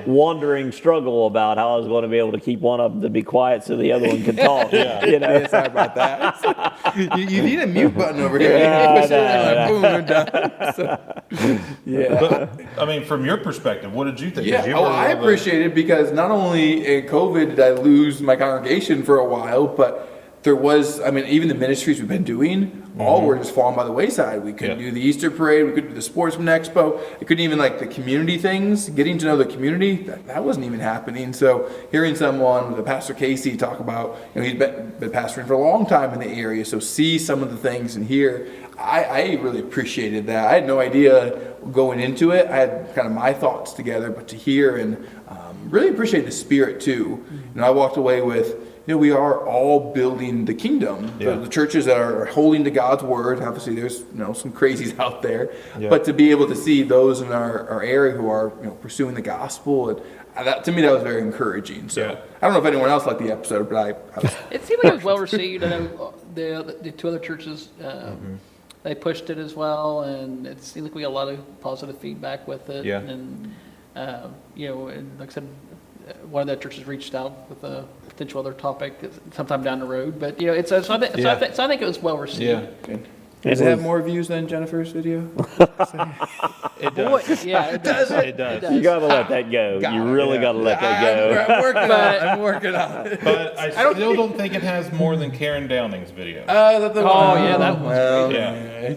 wandering struggle about how I was going to be able to keep one of them to be quiet so the other one could talk. Yeah, sorry about that. You need a mute button over here. Yeah, You push it in, boom, we're done. So, But I mean, from your perspective, what did you think? 'Cause Yeah, you oh, were I one of the- appreciate it because not only in COVID did I lose my congregation for a while, but there was, even the ministries we've been doing, all were just falling by the wayside. We couldn't Yeah. do the Easter parade, we couldn't do the Sportsman Expo, I couldn't even the community things, getting to know the community, that wasn't even happening. So hearing someone, the Pastor Casey, talk about, he's been pastoring for a long time in the area, so see some of the things and hear, I really appreciated that. I had no idea going into it. I had kind of my thoughts together, but to hear and really appreciate the spirit too. I walked away with, we are all building the kingdom. Yeah. The churches that are holding to God's word, obviously there's some crazies out there, Yeah. but to be able to see those in our area who are pursuing the gospel, and that, to me, that was very encouraging. So Yeah. I don't know if anyone else liked the episode, but I was It seemed like it was well received. I know the 2 other churches, they pushed it as well, and it seemed like we got a lot of positive feedback with it. Yeah. And, and like I said, one of the churches reached out with a potential other topic sometime down the road. But, so I think it was well received. Yeah. good. Does it have more views than Jennifer's video? It Boy, does. yeah, it does. It does. You gotta let that go. You really gotta let that go. I'm working on But- it. I'm working on it. But I still don't think it has more than Karen Downing's video. Oh, yeah, that one's well, Yeah.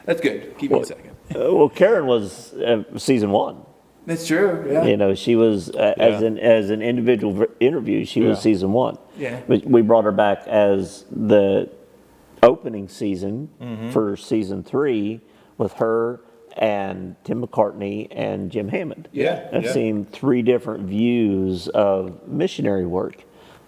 That's good. Keep me a second. Well, Karen was season 1. That's true. Yeah. You know, she was as an individual interview. She was Yeah. season 1. Yeah. But we brought her back as the opening season Mm-hmm. for season 3 with her and Tim McCartney and Jim Hammond. Yeah, I've yeah. seen 3 different views of missionary work,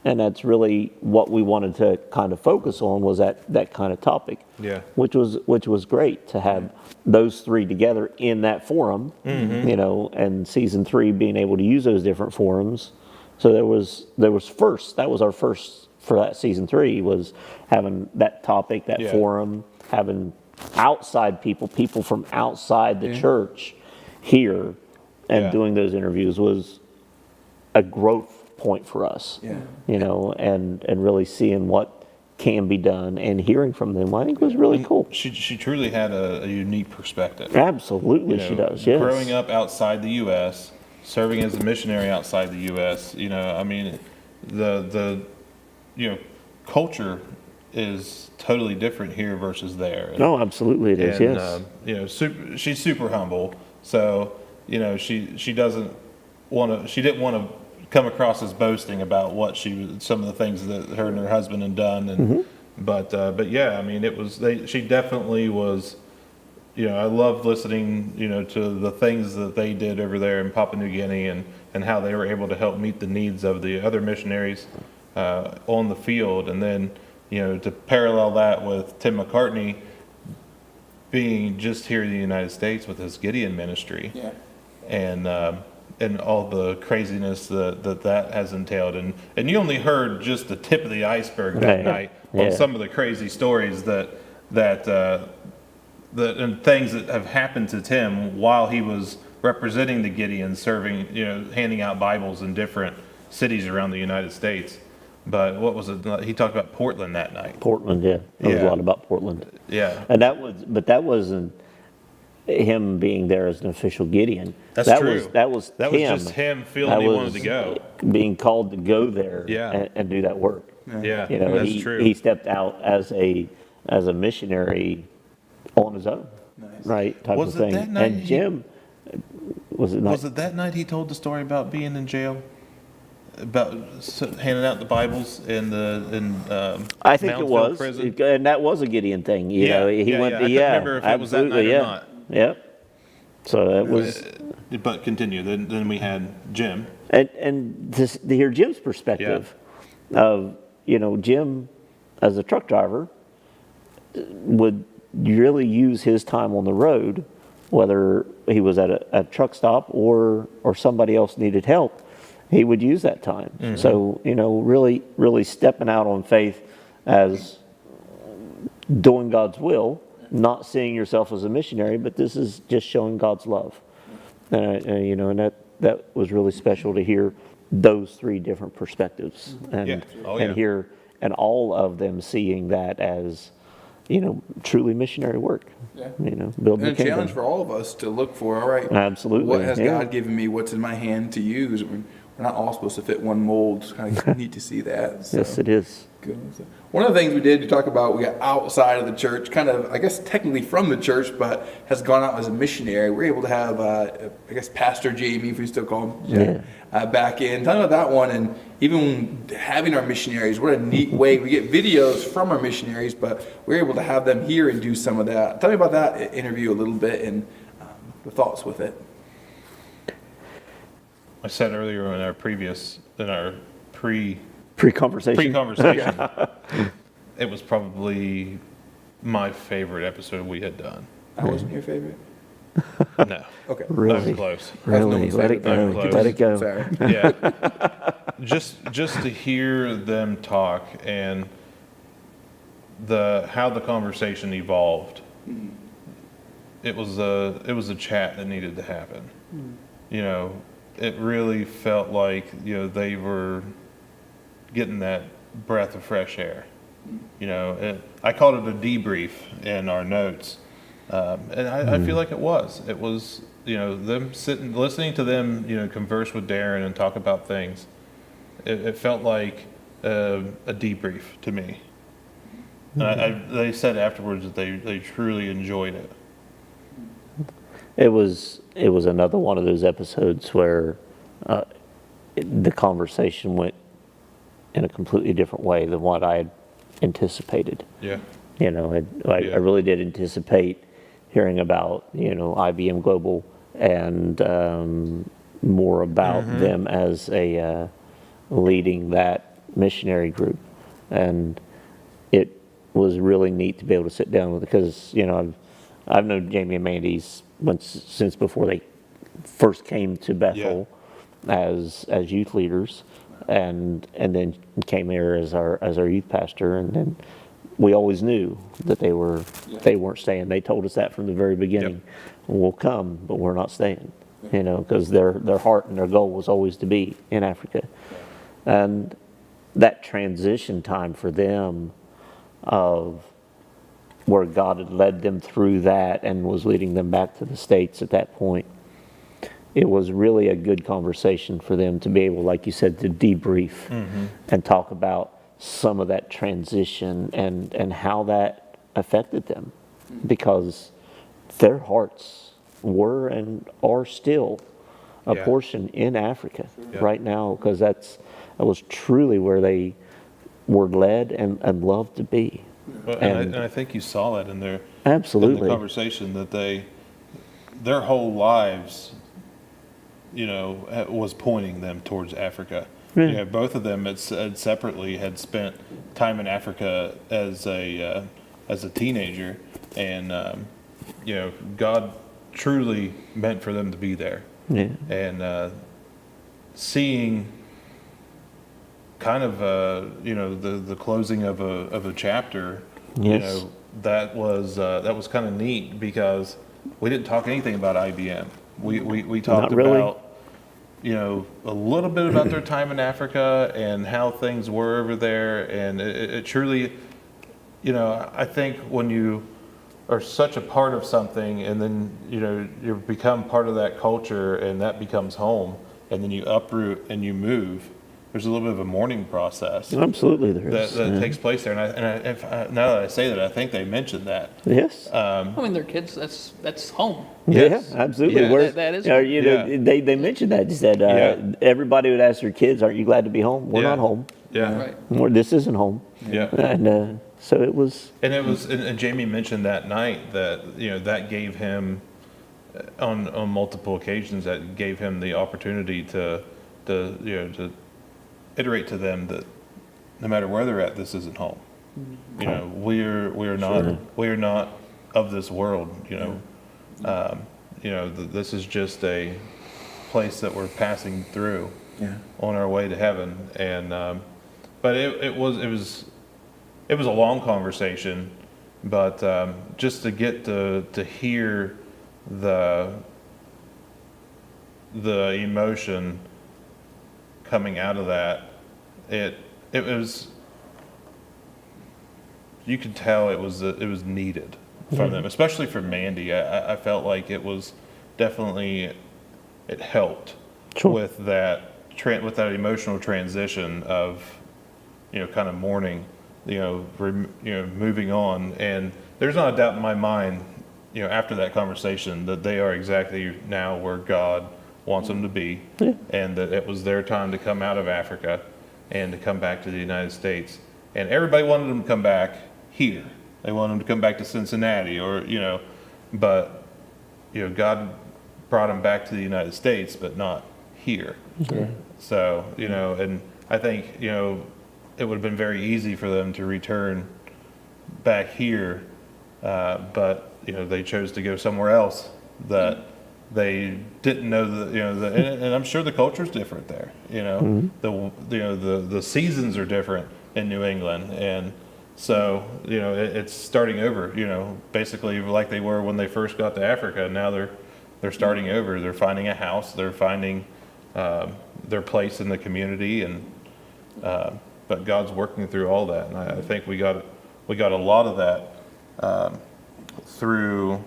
and that's really what we wanted to kind of focus on, was that kind of topic. Yeah. Which was great to have those 3 together in that forum, Mm-hmm. you know, and season 3 being able to use those different forums. So that was our first for that season 3, was having that topic, that Yeah. forum, having outside people from outside the church here and Yeah. doing those interviews was a growth point for us. Yeah. You know, and really seeing what can be done and hearing from them, I think was really cool. She truly had a unique perspective. Absolutely, You know, she does. Yes. Growing up outside the U.S., serving as a missionary outside the U.S., you know, I mean, the you know, culture is totally different here versus there. No, absolutely it is. And, Yes. you know, she's super humble. So, you know, she didn't want to come across as boasting about what some of the things that her and her husband had done. And, but yeah, I mean, she definitely was, you know, I loved listening, you know, to the things that they did over there in Papua New Guinea and how they were able to help meet the needs of the other missionaries on the field. And then, you know, to parallel that with Tim McCartney being just here in the United States with his Gideon ministry, Yeah. and all the craziness that has entailed, and you only heard just the tip of the iceberg that Right. night Yeah. on some of the crazy stories that and things that have happened to Tim while he was representing the Gideons, serving, you know, handing out Bibles in different cities around the United States. But what was it? He talked about Portland that night. Portland, yeah. There was a Yeah. lot about Portland. Yeah. And that wasn't him being there as an official Gideon. That's that true. Was, that was That was him. just him feeling That he wanted was to go. Being called to go there Yeah. and do that work. Yeah, You know, that's he, true. he stepped out as a missionary on his own, right? Type Was of it thing. that night And he- Jim, was it not? Was it that night he told the story about being in jail? About handing out the Bibles in I think it Moundsville was, prison? and that was a Gideon thing. You Yeah, know, he yeah, went. yeah. I couldn't Yeah, remember if it was that absolutely, night or yeah. not. Yep. So that was, But continue. Then we had Jim. and to hear Jim's perspective of, you know, Jim as a truck driver would really use his time on the road, whether he was at a truck stop or somebody else needed help. He would use that time. Mm-hmm. So, you know, really stepping out on faith as doing God's will, not seeing yourself as a missionary, but this is just showing God's love. You know, and that was really special to hear those 3 different perspectives and, Yeah. Oh, yeah. and hear, and all of them seeing that as, you know, truly missionary work. Yeah. You know, building And the a challenge kingdom. for all of us to look for, all right, Absolutely, what has yeah. God given me? What's in my hand to use? We're not all supposed to fit one mold. It's kind of neat to see that. So. Yes, it is. Good. So, one of the things we did to talk about, we got outside of the church, kind of, I guess, technically from the church, but has gone out as a missionary. We're able to have, I guess, Pastor Jamie, if we still call him, back in. Tell me about that one, and even having our missionaries. What a neat way. We get videos from our missionaries, but we're able to have them here and do some of that. Tell me about that interview a little bit and the thoughts with it. I said earlier in our Pre-conversation. pre-conversation, it was probably my favorite episode we had done. That wasn't your favorite? No. Okay. That was Really? close. Really, That's let it no go. one's favorite. Let it go. Sorry. Yeah. just to hear them talk and how the conversation evolved. It was a chat that needed to happen. You know, it really felt like, you know, they were getting that breath of fresh air. You know, I called it a debrief in our notes, and I feel like it was. It was, you know, them sitting, listening to them, you know, converse with Darren and talk about things. It felt like a debrief to me. And they said afterwards that they truly enjoyed it. It was another one of those episodes where the conversation went in a completely different way than what I had anticipated. Yeah. You know, I Yeah. really did anticipate hearing about, you know, IBM Global and more about them as a leading that missionary group. And it was really neat to be able to sit down with, because, you know, I've known Jamie and Mandy's since before they first came to Bethel as youth leaders, and then came here as our youth pastor, and then we always knew that they weren't staying. They told us that from the very beginning. We'll come, but we're not staying. You know, because their heart and their goal was always to be in Africa, and that transition time for them of where God had led them through that and was leading them back to the States at that point. It was really a good conversation for them to be able, like you said, to debrief and talk about some of that transition and how that affected them, because their hearts were and are still a Yeah. portion in Africa Yeah. right now, because that was truly where they were led and loved to be. Well, and I think you saw that in in Absolutely. the conversation, that their whole lives, you know, was pointing them towards Africa. Yeah. You know, both of them had separately had spent time in Africa as a teenager, and you know, God truly meant for them to be there. Yeah. And seeing kind of you know, the closing of a chapter, you Yes. know, that was kind of neat, because we didn't talk anything about IBM. We talked Not really. about, you know, a little bit about their time in Africa and how things were over there, and it truly, you know, I think when you are such a part of something, and then, you know, you become part of that culture, and that becomes home, and then you uproot and you move, there's a little bit of a mourning process Absolutely, there that is. Yeah. takes place there. Now that I say that, I think they mentioned that. Yes. I mean, their kids, that's home. Yes. Yeah, absolutely. Yeah. Where's- That is- you know, Yeah. they mentioned that. They said Yeah. everybody would ask their kids, "Aren't you glad to be home?" We're Yeah. not home. Yeah. Right. This isn't home. Yeah. And so it was. And it was, and Jamie mentioned that night that, you know, that gave him, on multiple occasions, that gave him the opportunity to you know, to iterate to them that no matter where they're at, this isn't home. You know, we're not of this world. You know, this is just a place that we're passing through on our way to heaven. And but it was a long conversation, but just to get to hear the emotion coming out of that, it was, you could tell it was needed from them, especially for Mandy. I felt like it was definitely, it helped Sure. with that emotional transition of, you know, kind of mourning, you know, moving on. And there's not a doubt in my mind, you know, after that conversation, that they are exactly now where God wants them to be, and that it was their time to come out of Africa and to come back to the United States. And everybody wanted them to come back here. They wanted them to come back to Cincinnati, or, you know, but, you know, God brought them back to the United States, but not here. So, you know, and I think, you know, it would have been very easy for them to return back here, but, you know, they chose to go somewhere else that they didn't know and I'm sure the culture's different there, you know, the seasons are different in New England. And so, you know, it's starting over, you know, basically like they were when they first got to Africa. Now they're starting over. They're finding a house, they're finding their place in the community, and but God's working through all that, and I think we got a lot of that through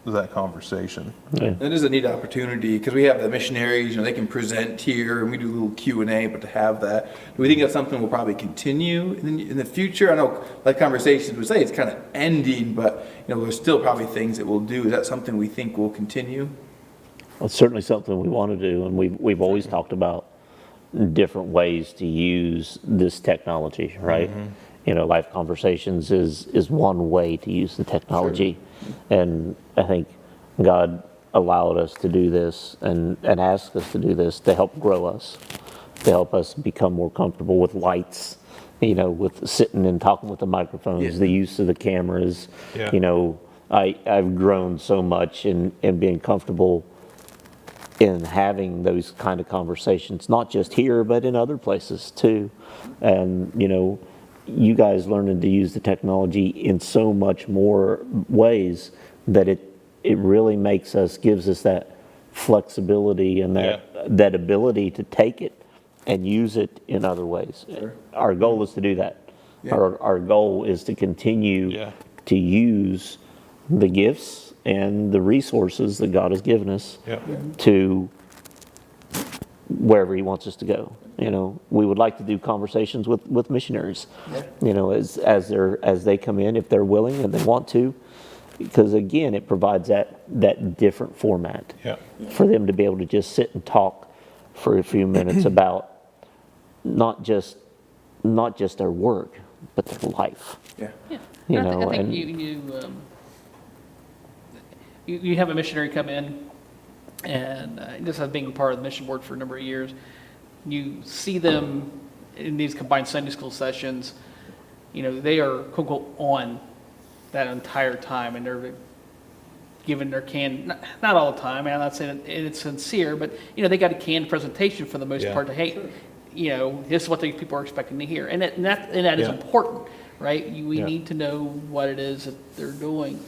that conversation. It is a neat opportunity because we have the missionaries, they can present here and we do a little Q&A, but to have that, do we think that's something we'll probably continue in the future? I know like conversations would say it's kind of ending, but there's still probably things that we'll do. Is that something we think will continue? Well, it's certainly something we want to do, and we've always talked about different ways to use this technology, right? Life Conversations is one way to use the technology. And I think God allowed us to do this and asked us to do this to help grow us, to help us become more comfortable with lights, with sitting and talking with the microphones, the use of the cameras. Yeah. I've grown so much in being comfortable in having those kind of conversations, not just here, but in other places too. And, you guys learning to use the technology in so much more ways that it really gives us that flexibility and that ability to take it and use it in other ways. Sure. Our goal is to do that. Yeah. Our goal is to continue to use the gifts and the resources that God has given us to wherever He wants us to go. We would like to do conversations with missionaries, as they come in, if they're willing and they want to, because again, it provides that different format for them to be able to just sit and talk for a few minutes about not just their work, but their life. Yeah. I think you have a missionary come in, and this has been part of the mission board for a number of years. You see them in these combined Sunday school sessions, they are quote unquote on that entire time, and they're giving their not all the time, and I'm not saying it's sincere, but they got a canned presentation for the most part to, hey, this is what the people are expecting to hear, and that is important, right? We need to know what it is that they're doing,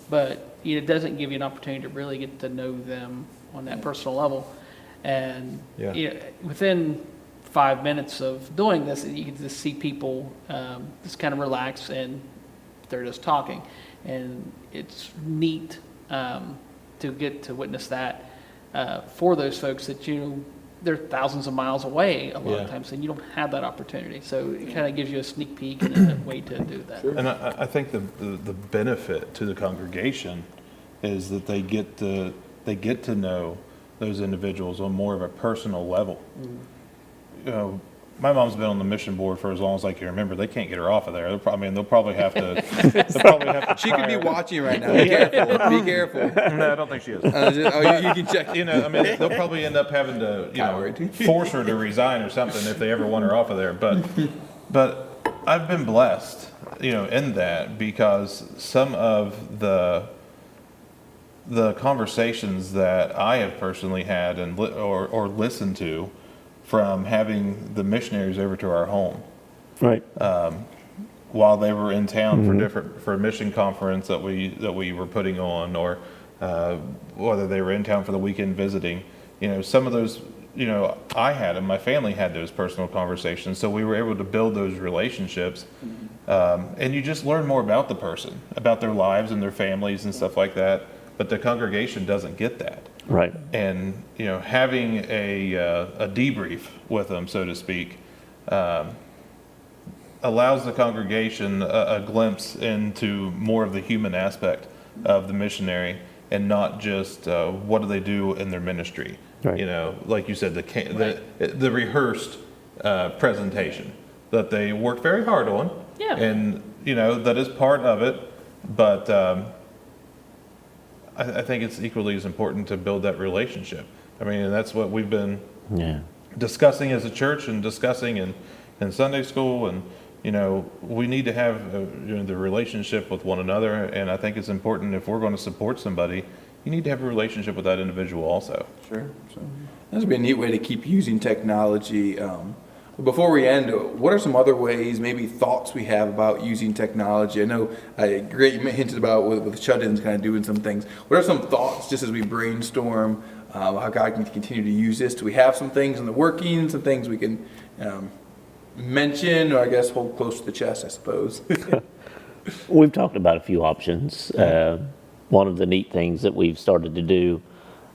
but it doesn't give you an opportunity to really get to know them on that personal level. And within 5 minutes of doing this, you can just see people just kind of relax and they're just talking. And it's neat to get to witness that for those folks that, they're thousands of miles away a lot of times, and you don't have that opportunity. So it kind of gives you a sneak peek and a way to do that. And I think the benefit to the congregation is that they get to know those individuals on more of a personal level. My mom's been on the mission board for as long as I can remember. They can't get her off of there. They'll probably have to. She could be watching right now. Be careful. Be careful. No, I don't think she is. You can check. They'll probably end up having to, force her to resign or something if they ever want her off of there. But I've been blessed, in that, because some of the conversations that I have personally had or listened to from having the missionaries over to our home, right? While they were in town for a mission conference that we were putting on, or whether they were in town for the weekend visiting, some of those, I had and my family had those personal conversations, so we were able to build those relationships, and you just learn more about the person, about their lives and their families and stuff like that. But the congregation doesn't get that. Right. And, having a debrief with them, so to speak, allows the congregation a glimpse into more of the human aspect of the missionary, and not just what do they do in their ministry. Right. Like you said, the rehearsed presentation that they work very hard on. Yeah. And, that is part of it. But I think it's equally as important to build that relationship. And that's what we've been discussing as a church and discussing in Sunday school. And, we need to have the relationship with one another. And I think it's important, if we're going to support somebody, you need to have a relationship with that individual also. Sure. So that's be a neat way to keep using technology. Before we end, what are some other ways, maybe thoughts we have about using technology? I know, great, you hinted about with shut-ins kind of doing some things. What are some thoughts, just as we brainstorm how God can continue to use this? Do we have some things in the working, some things we can mention, or I guess hold close to the chest, I suppose? We've talked about a few options. One of the neat things that we've started to do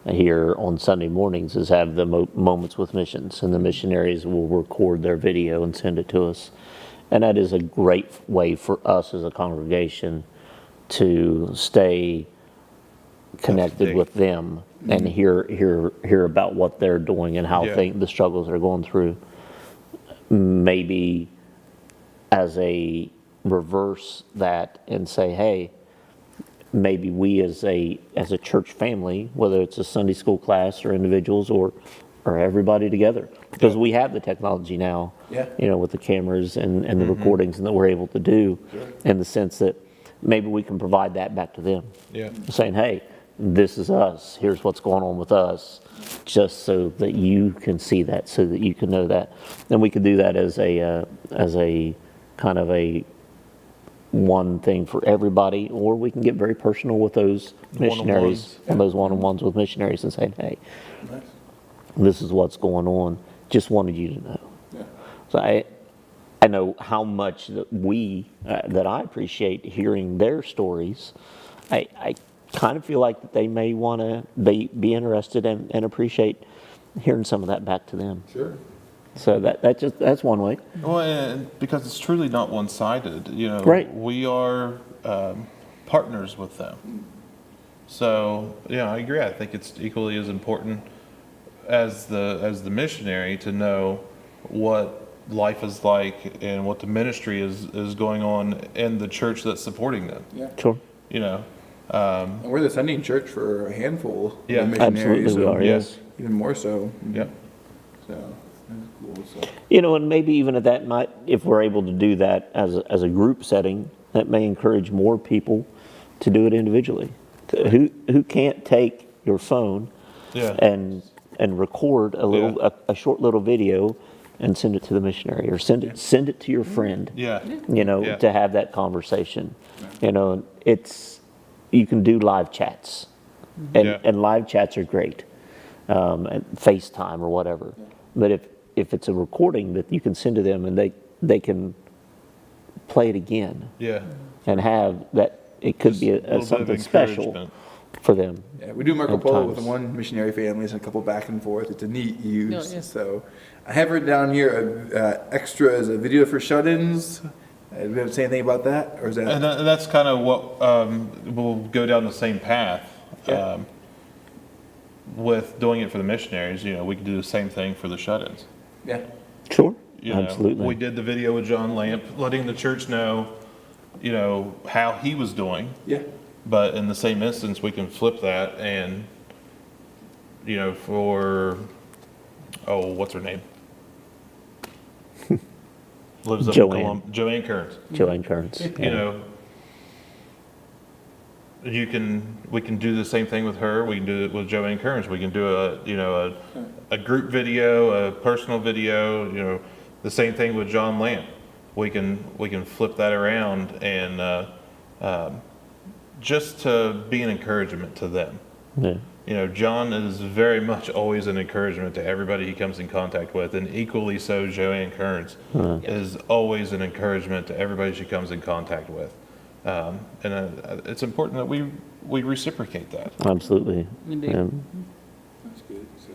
here on Sunday mornings is have the Moments with Missions, and the missionaries will record their video and send it to us. And that is a great way for us as a congregation to stay connected date. with them and hear about what they're doing and how Yeah. the struggles they're going through. Maybe as a reverse that and say, hey, maybe we as a church family, whether it's a Sunday school class or individuals or everybody together, because we have the technology now, Yeah. with the cameras and the recordings and that we're able to do, in the sense that maybe we can provide that back to them, Yeah. saying, hey, this is us, here's what's going on with us, just so that you can see that, so that you can know that. And we could do that as a kind of a one thing for everybody, or we can get very personal with those missionaries, One-on-ones. on those one-on-ones with missionaries, and saying, hey, Nice. this is what's going on, just wanted you to know. Yeah. So I know how much that I appreciate hearing their stories. I kind of feel like that they may want to be interested and appreciate hearing some of that back to them. Sure. So that's one way. Well, and because it's truly not one-sided, Right. we are partners with them. So, I agree. I think it's equally as important as the missionary to know what life is like and what the ministry is going on in the church that's supporting them. Yeah. Sure. And we're the sending church for a handful of Yeah. missionaries. Absolutely we are, yes. Even more so. Yeah. So, that's cool. So. And maybe even at that night, if we're able to do that as a group setting, that may encourage more people to do it individually. Who can't take your phone Yeah. and record a short little video and send it to the missionary, or send it to your friend. Yeah. Yeah. To have that conversation. You can do live chats, and live chats are great, and FaceTime or whatever. But if it's a recording that you can send to them and they can play it again Yeah. and have that, it could be Just a little bit of something special encouragement. for them. Yeah, we do Marco At Polo with times. one missionary families and a couple back and forth. It's a neat use. Yeah. So I have written down here extra as a video for shut-ins. Do we have to say anything about that, or is that? And that's kind of what we'll go down the same path Yeah. with doing it for the missionaries. We can do the same thing for the shut-ins. Yeah. Sure, You know, absolutely. We did the video with John Lamp, letting the church know, how he was doing. Yeah. But in the same instance, we can flip that and, what's her name? Lives up Joanne. in Joanne Kearns. Joanne Kearns. We can do the same thing with her. We can do it with Joanne Kearns. We can do a group video, a personal video, the same thing with John Lamp. We can flip that around and just to be an encouragement to them. Yeah. John is very much always an encouragement to everybody he comes in contact with, and equally so Joanne Kearns is always an encouragement to everybody she comes in contact with. And it's important that we reciprocate that. Absolutely. Indeed. That's good. So,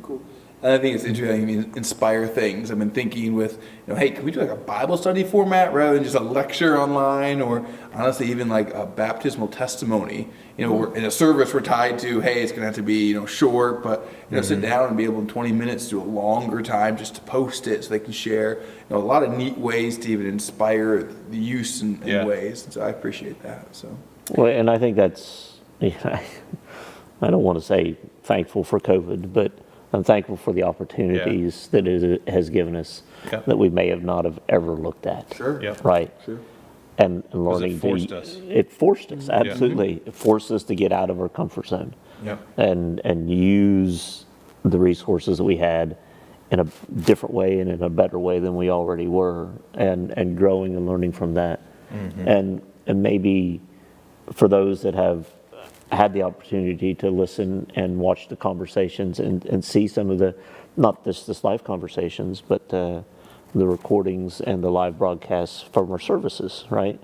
cool. And I think it's interesting. I mean, inspire things. I've been thinking with, hey, can we do like a Bible study format rather than just a lecture online, or honestly even like a baptismal testimony? We're in a service we're tied to. Hey, it's gonna have to be short, but sit down and be able in 20 minutes to do a longer time just to post it so they can share. A lot of neat ways to even inspire the use in ways. So I appreciate that. So. Well, and I think that's, I don't want to say thankful for COVID, but I'm thankful for the opportunities that it has given us that we may have not have ever looked at. Sure. Yeah. Right. Sure. And learning forced us. It forced us, absolutely. It forced us to get out of our comfort zone and use the resources that we had in a different way and in a better way than we already were, and growing and learning from that. And maybe for those that have had the opportunity to listen and watch the conversations and see some of the, not just this live conversations, but the recordings and the live broadcasts from our services, right?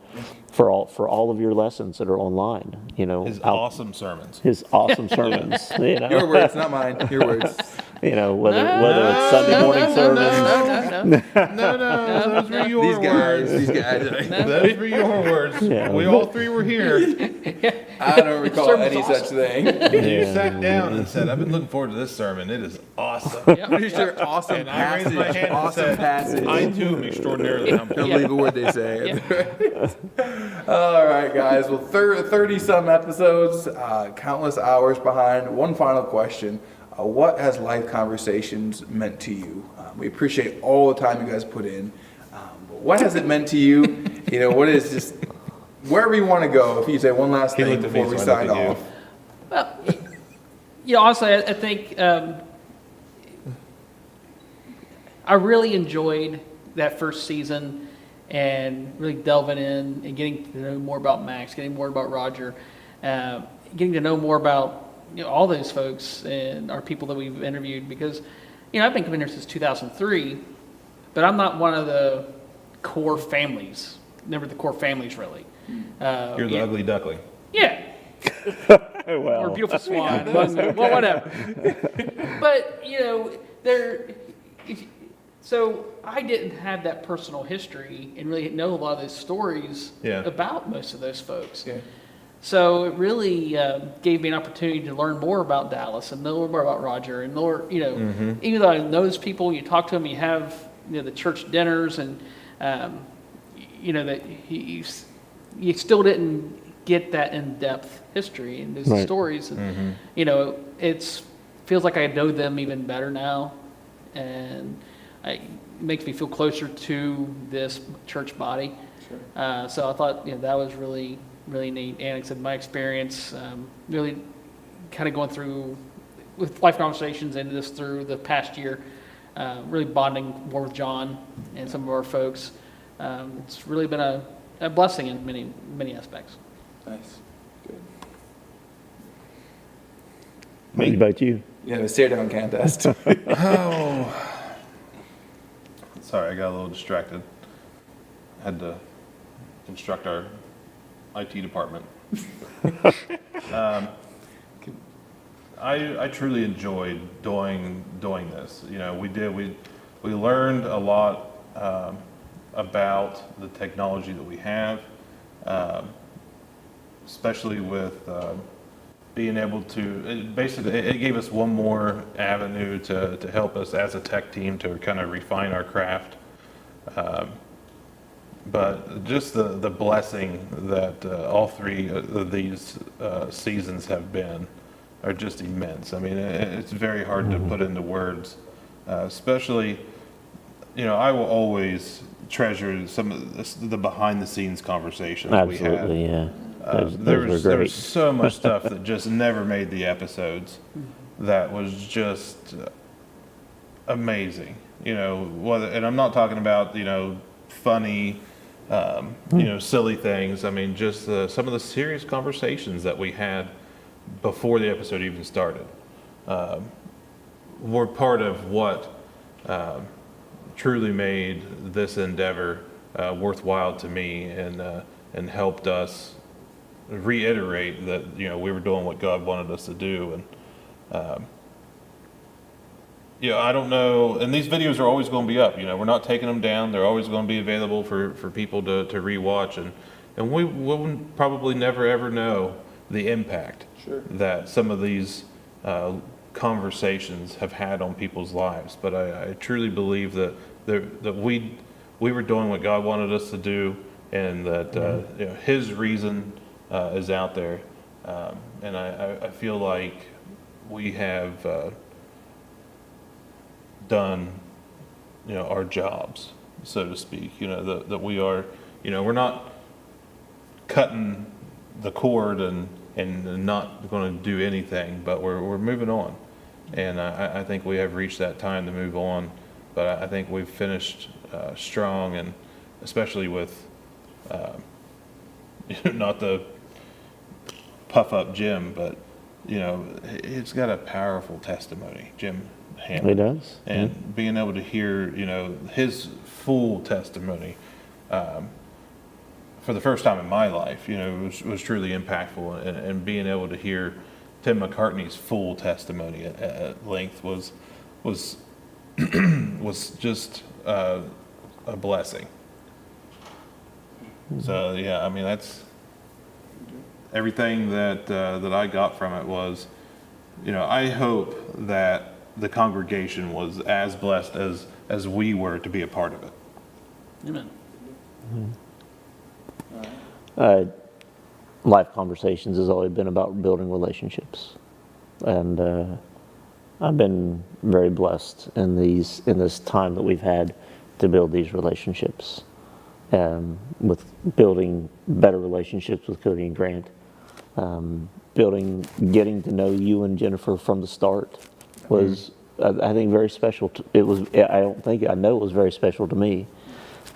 For all of your lessons that are online, His awesome sermons. his awesome sermons, Your words, not mine. Your words. whether it's Sunday morning service. No, those were your These guys. words. These guys. Those were your words. Yeah. We all three were here. I don't recall Sermon's any such thing. You sat down and said, "I've been looking forward to this sermon. It is awesome." Pretty sure awesome And I raised my passage. hand and Awesome said, passage. "I too am extraordinarily humble." Don't believe a word they say. All right, guys. Well, 30 some episodes, countless hours behind. One final question. What has Life Conversations meant to you? We appreciate all the time you guys put in. But what has it meant to you? What is just, wherever you want to go, if you say one last He thing looked at me, before we so I sign looked at you. off. Well, honestly, I think I really enjoyed that first season and really delving in and getting to know more about Max, getting more about Roger, getting to know more about all those folks and our people that we've interviewed, because I've been coming here since 2003, but I'm not one of the core families. Never the core families, really. You're the ugly duckling. Yeah. Well, Or beautiful swan. Well, whatever. But so I didn't have that personal history and really know a lot of those stories Yeah. about most of those folks. Yeah. So it really gave me an opportunity to learn more about Dallas and know more about Roger and more, even though I know those people, you talk to them, you have the church dinners, and that you still didn't get that in-depth history and those Right. stories, and it's feels like I know them even better now, and it makes me feel closer to this church body. So I thought that was really neat. And like I said, my experience really kind of going through with Life Conversations and this through the past year, really bonding more with John and some of our folks. It's really been a blessing in many aspects. Nice. Good. what about you? Yeah, the stare down contest. Sorry, I got a little distracted. Had to instruct our IT department. I truly enjoyed doing this. We learned a lot about the technology that we have, especially with being able to, it gave us one more avenue to help us as a tech team to kind of refine our craft. But just the blessing that all three of these seasons have been are just immense. I mean, it's very hard to put into words, especially, I will always treasure some of the behind the scenes conversations we had. Absolutely, yeah. Those There were was great. so much stuff that just never made the episodes that was just amazing. And I'm not talking about, funny, silly things. I mean, just some of the serious conversations that we had before the episode even started were part of what truly made this endeavor worthwhile to me, and helped us reiterate that we were doing what God wanted us to do. And I don't know, and these videos are always going to be up. We're not taking them down. They're always going to be available for people to rewatch, and we will probably never ever know the impact that some of these conversations have had on people's lives. But I truly believe that we were doing what God wanted us to do, and that His reason is out there, and I feel like we have done our jobs, so to speak. That we are, we're not cutting the cord and not going to do anything, but we're moving on, and I think we have reached that time to move on. But I think we've finished strong, and especially with not the puff up Jim, but it's got a powerful testimony. Jim Hammond. He does. And being able to hear, his full testimony, for the first time in my life, was truly impactful. And being able to hear Tim McCartney's full testimony at length was just a blessing. So yeah, I mean that's everything that I got from it was, I hope that the congregation was as blessed as we were to be a part of it. Amen. Life Conversations has always been about building relationships, and I've been very blessed in this time that we've had to build these relationships, with building better relationships with Cody and Grant, getting to know you and Jennifer from the start was, I think, very special. I know it was very special to me,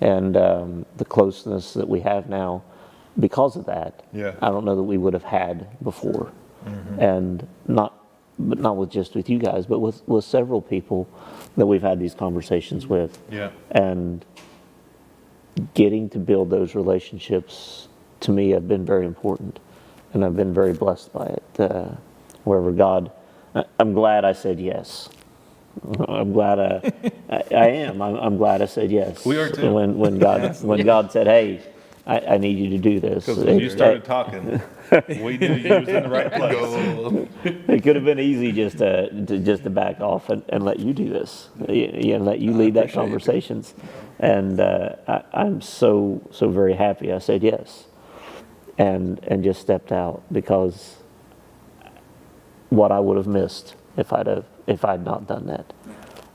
and the closeness that we have now because of that, Yeah. I don't know that we would have had before, and not with just with you guys, but with several people that we've had these conversations with. Yeah. And getting to build those relationships, to me, have been very important, and I've been very blessed by it. Wherever God, I'm glad I said yes. I'm glad I am. I'm glad I said yes. We are too. When God said, "Hey, I need you to do this," Because when you started talking, we knew you was in the right place. it could have been easy just to back off and let you do this, let you lead that conversations. And I'm so very happy I said yes, and just stepped out, because what I would have missed if I'd not done that.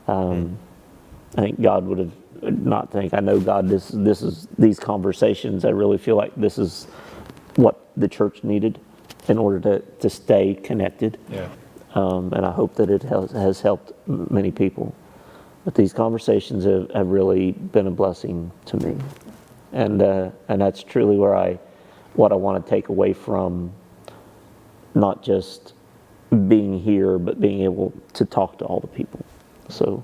I think God would have not think. I know God. This is these conversations. I really feel like this is what the church needed in order to stay connected. Yeah. And I hope that it has helped many people. But these conversations have really been a blessing to me, and that's truly what I want to take away from not just being here, but being able to talk to all the people. So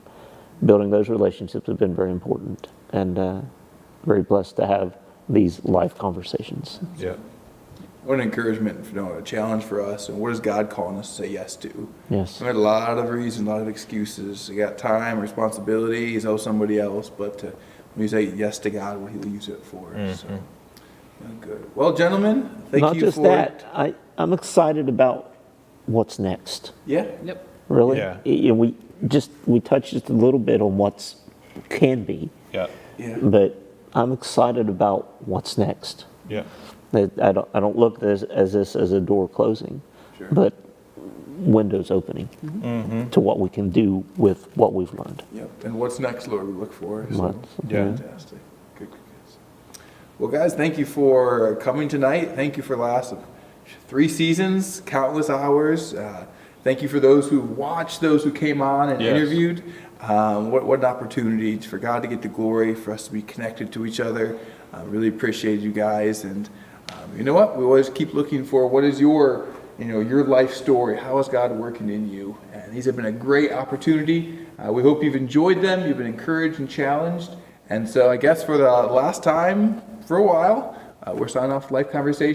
building those relationships has been very important, and very blessed to have these life conversations. Yeah. What an encouragement, a challenge for us. And what is God calling us to say yes to? Yes. We had a lot of reasons, a lot of excuses. You got time, responsibilities, owe somebody else. But when you say yes to God, what He'll use it for. So, good. Well, gentlemen, thank Not you just for that, I'm excited about what's next. Yeah. Yep. Really. Yeah. We touched just a little bit on what's can be, Yeah. Yeah. but I'm excited about what's next. Yeah. I don't look at this as a door closing, Sure. but windows opening to what we can do with what we've learned. Yep. And what's next, Lord, we look for. So, What's- Yeah. fantastic. Good. Well, guys, thank you for coming tonight. Thank you for the last 3 seasons, countless hours. Thank you for those who watched, those who came on and Yes. interviewed. What an opportunity for God to get the glory, for us to be connected to each other. Really appreciate you guys. And you know what? We always keep looking for what is your life story. How is God working in you? And these have been a great opportunity. We hope you've enjoyed them. You've been encouraged and challenged. And so I guess for the last time, for a while, we're signing off Life Conversations.